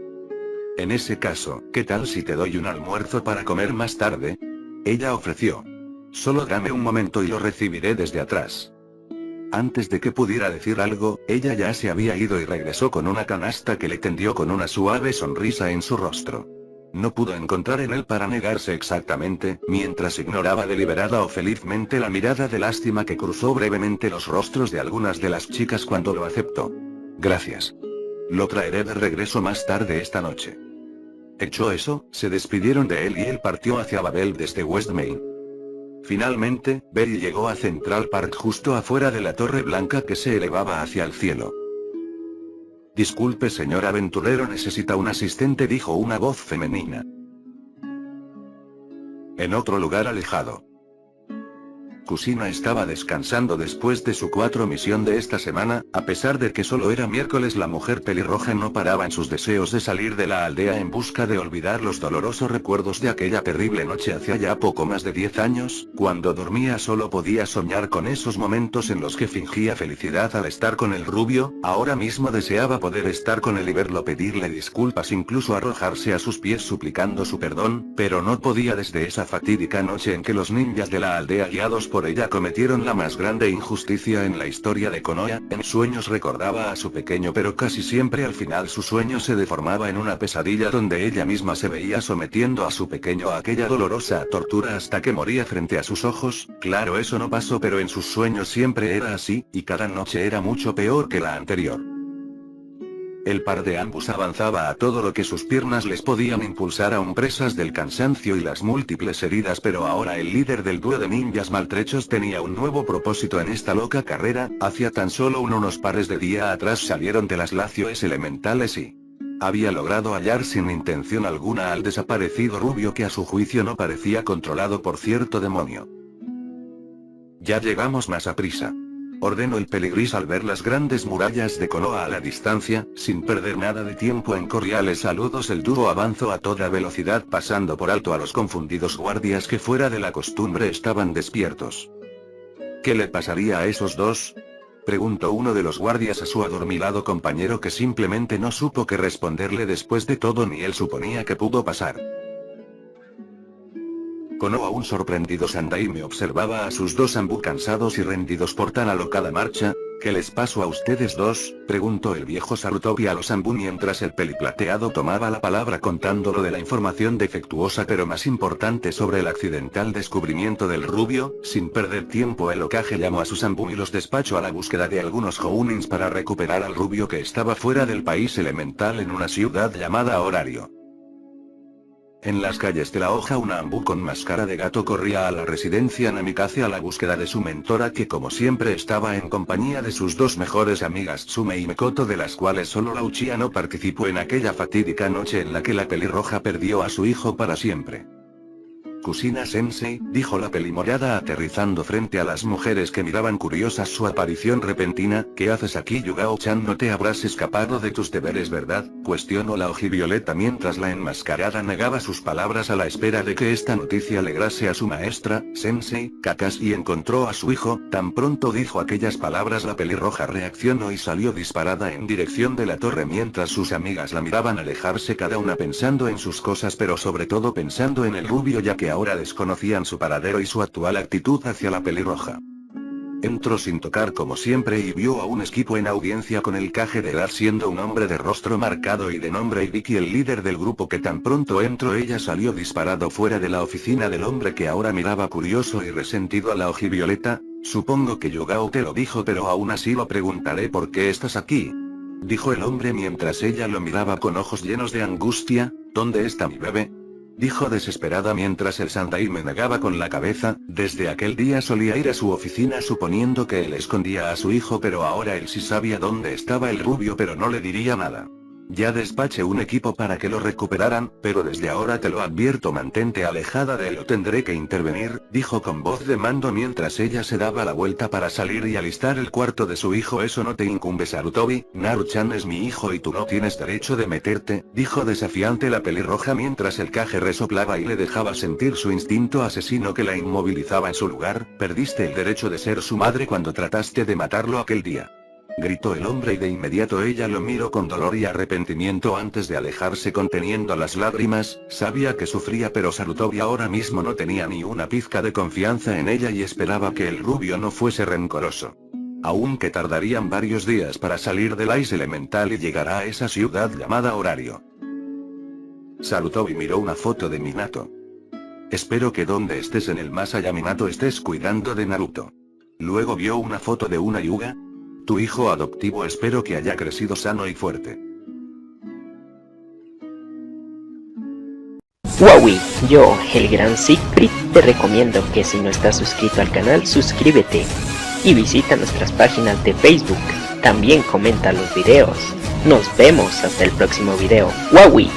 En ese caso, ¿qué tal si te doy un almuerzo para comer más tarde? Ella ofreció. Solo dame un momento y lo recibiré desde atrás. Antes de que pudiera decir algo, ella ya se había ido y regresó con una canasta que le tendió con una suave sonrisa en su rostro. No pudo encontrar en él para negarse exactamente, mientras ignoraba deliberada o felizmente la mirada de lástima que cruzó brevemente los rostros de algunas de las chicas cuando lo aceptó. Gracias. Lo traeré de regreso más tarde esta noche. Hecho eso, se despidieron de él y él partió hacia Babel desde West Main. Finalmente, Berry llegó a Central Park justo afuera de la torre blanca que se elevaba hacia el cielo. Disculpe señor aventurero, necesita un asistente, dijo una voz femenina. En otro lugar alejado. Kusina estaba descansando después de su 4 misión de esta semana, a pesar de que solo era miércoles. La mujer pelirroja no paraba en sus deseos de salir de la aldea en busca de olvidar los dolorosos recuerdos de aquella terrible noche hacía ya poco más de 10 años, cuando dormía solo podía soñar con esos momentos en los que fingía felicidad al estar con el rubio. Ahora mismo deseaba poder estar con él y verlo pedirle disculpas, incluso arrojarse a sus pies suplicando su perdón, pero no podía desde esa fatídica noche en que los ninjas de la aldea guiados por ella cometieron la más grande injusticia en la historia de Konoha. En sueños recordaba a su pequeño, pero casi siempre al final su sueño se deformaba en una pesadilla donde ella misma se veía sometiendo a su pequeño a aquella dolorosa tortura hasta que moría frente a sus ojos. Claro, eso no pasó, pero en sus sueños siempre era así, y cada noche era mucho peor que la anterior. El par de ambos avanzaba a todo lo que sus piernas les podían impulsar, aún presas del cansancio y las múltiples heridas, pero ahora el líder del dúo de ninjas maltrechos tenía un nuevo propósito en esta loca carrera. Hacía tan solo unos pares de días atrás salieron de las lacios elementales y había logrado hallar sin intención alguna al desaparecido rubio que a su juicio no parecía controlado por cierto demonio. Ya llegamos más a prisa, ordenó el peligris al ver las grandes murallas de Konoha a la distancia. Sin perder nada de tiempo en cordiales saludos, el dúo avanzó a toda velocidad, pasando por alto a los confundidos guardias que fuera de la costumbre estaban despiertos. ¿Qué le pasaría a esos dos?, preguntó uno de los guardias a su adormilado compañero, que simplemente no supo qué responderle. Después de todo, ni él suponía que pudo pasar. Konoha aún sorprendido Sandaime observaba a sus dos Anbu cansados y rendidos por tan alocada marcha. ¿Qué les pasó a ustedes dos?, preguntó el viejo Sarutobi a los Anbu mientras el peliplateado tomaba la palabra contándolo de la información defectuosa pero más importante sobre el accidental descubrimiento del rubio. Sin perder tiempo el Hokage llamó a sus Anbu y los despachó a la búsqueda de algunos Jounins para recuperar al rubio que estaba fuera del país elemental en una ciudad llamada Horario. En las calles de la hoja una Anbu con máscara de gato corría a la residencia Namikaze a la búsqueda de su mentora que como siempre estaba en compañía de sus dos mejores amigas Tsume y Mikoto, de las cuales solo la Uchiha no participó en aquella fatídica noche en la que la pelirroja perdió a su hijo para siempre. Kusina Sensei, dijo la pelimorada aterrizando frente a las mujeres que miraban curiosas su aparición repentina, ¿qué haces aquí Yugao-chan? No te habrás escapado de tus deberes, ¿verdad?, cuestionó la ojivioleta mientras la enmascarada negaba sus palabras a la espera de que esta noticia alegrase a su maestra, Sensei, Kakashi encontró a su hijo. Tan pronto dijo aquellas palabras la pelirroja reaccionó y salió disparada en dirección de la torre mientras sus amigas la miraban alejarse cada una pensando en sus cosas pero sobre todo pensando en el rubio ya que ahora desconocían su paradero y su actual actitud hacia la pelirroja. Entró sin tocar como siempre y vio a un equipo en audiencia con el Kage de edad siendo un hombre de rostro marcado y de nombre Ibiki, el líder del grupo que tan pronto entró ella salió disparado fuera de la oficina del hombre que ahora miraba curioso y resentido a la ojivioleta. Supongo que Yugao te lo dijo pero aún así lo preguntaré ¿por qué estás aquí?, dijo el hombre mientras ella lo miraba con ojos llenos de angustia. ¿Dónde está mi bebé?, dijo desesperada mientras el Sandaime negaba con la cabeza. Desde aquel día solía ir a su oficina suponiendo que él escondía a su hijo pero ahora él sí sabía dónde estaba el rubio pero no le diría nada. Ya despaché un equipo para que lo recuperaran, pero desde ahora te lo advierto, mantente alejada de él o tendré que intervenir, dijo con voz de mando mientras ella se daba la vuelta para salir y alistar el cuarto de su hijo. Eso no te incumbe Sarutobi, Naru-chan es mi hijo y tú no tienes derecho de meterte, dijo desafiante la pelirroja mientras el Kage resoplaba y le dejaba sentir su instinto asesino que la inmovilizaba en su lugar. Perdiste el derecho de ser su madre cuando trataste de matarlo aquel día, gritó el hombre y de inmediato ella lo miró con dolor y arrepentimiento antes de alejarse conteniendo las lágrimas. Sabía que sufría pero Sarutobi ahora mismo no tenía ni una pizca de confianza en ella y esperaba que el rubio no fuese rencoroso. Aunque tardarían varios días para salir del Ice Elemental y llegar a esa ciudad llamada Horario. Sarutobi miró una foto de Minato. Espero que donde estés en el más allá Minato estés cuidando de Naruto. Luego vio una foto de una Hyuga, tu hijo adoptivo, espero que haya crecido sano y fuerte. Wowi, yo, el gran Siegfried, te recomiendo que si no estás suscrito al canal, suscríbete. Y visita nuestras páginas de Facebook. También comenta los videos. Nos vemos hasta el próximo video. Wowi.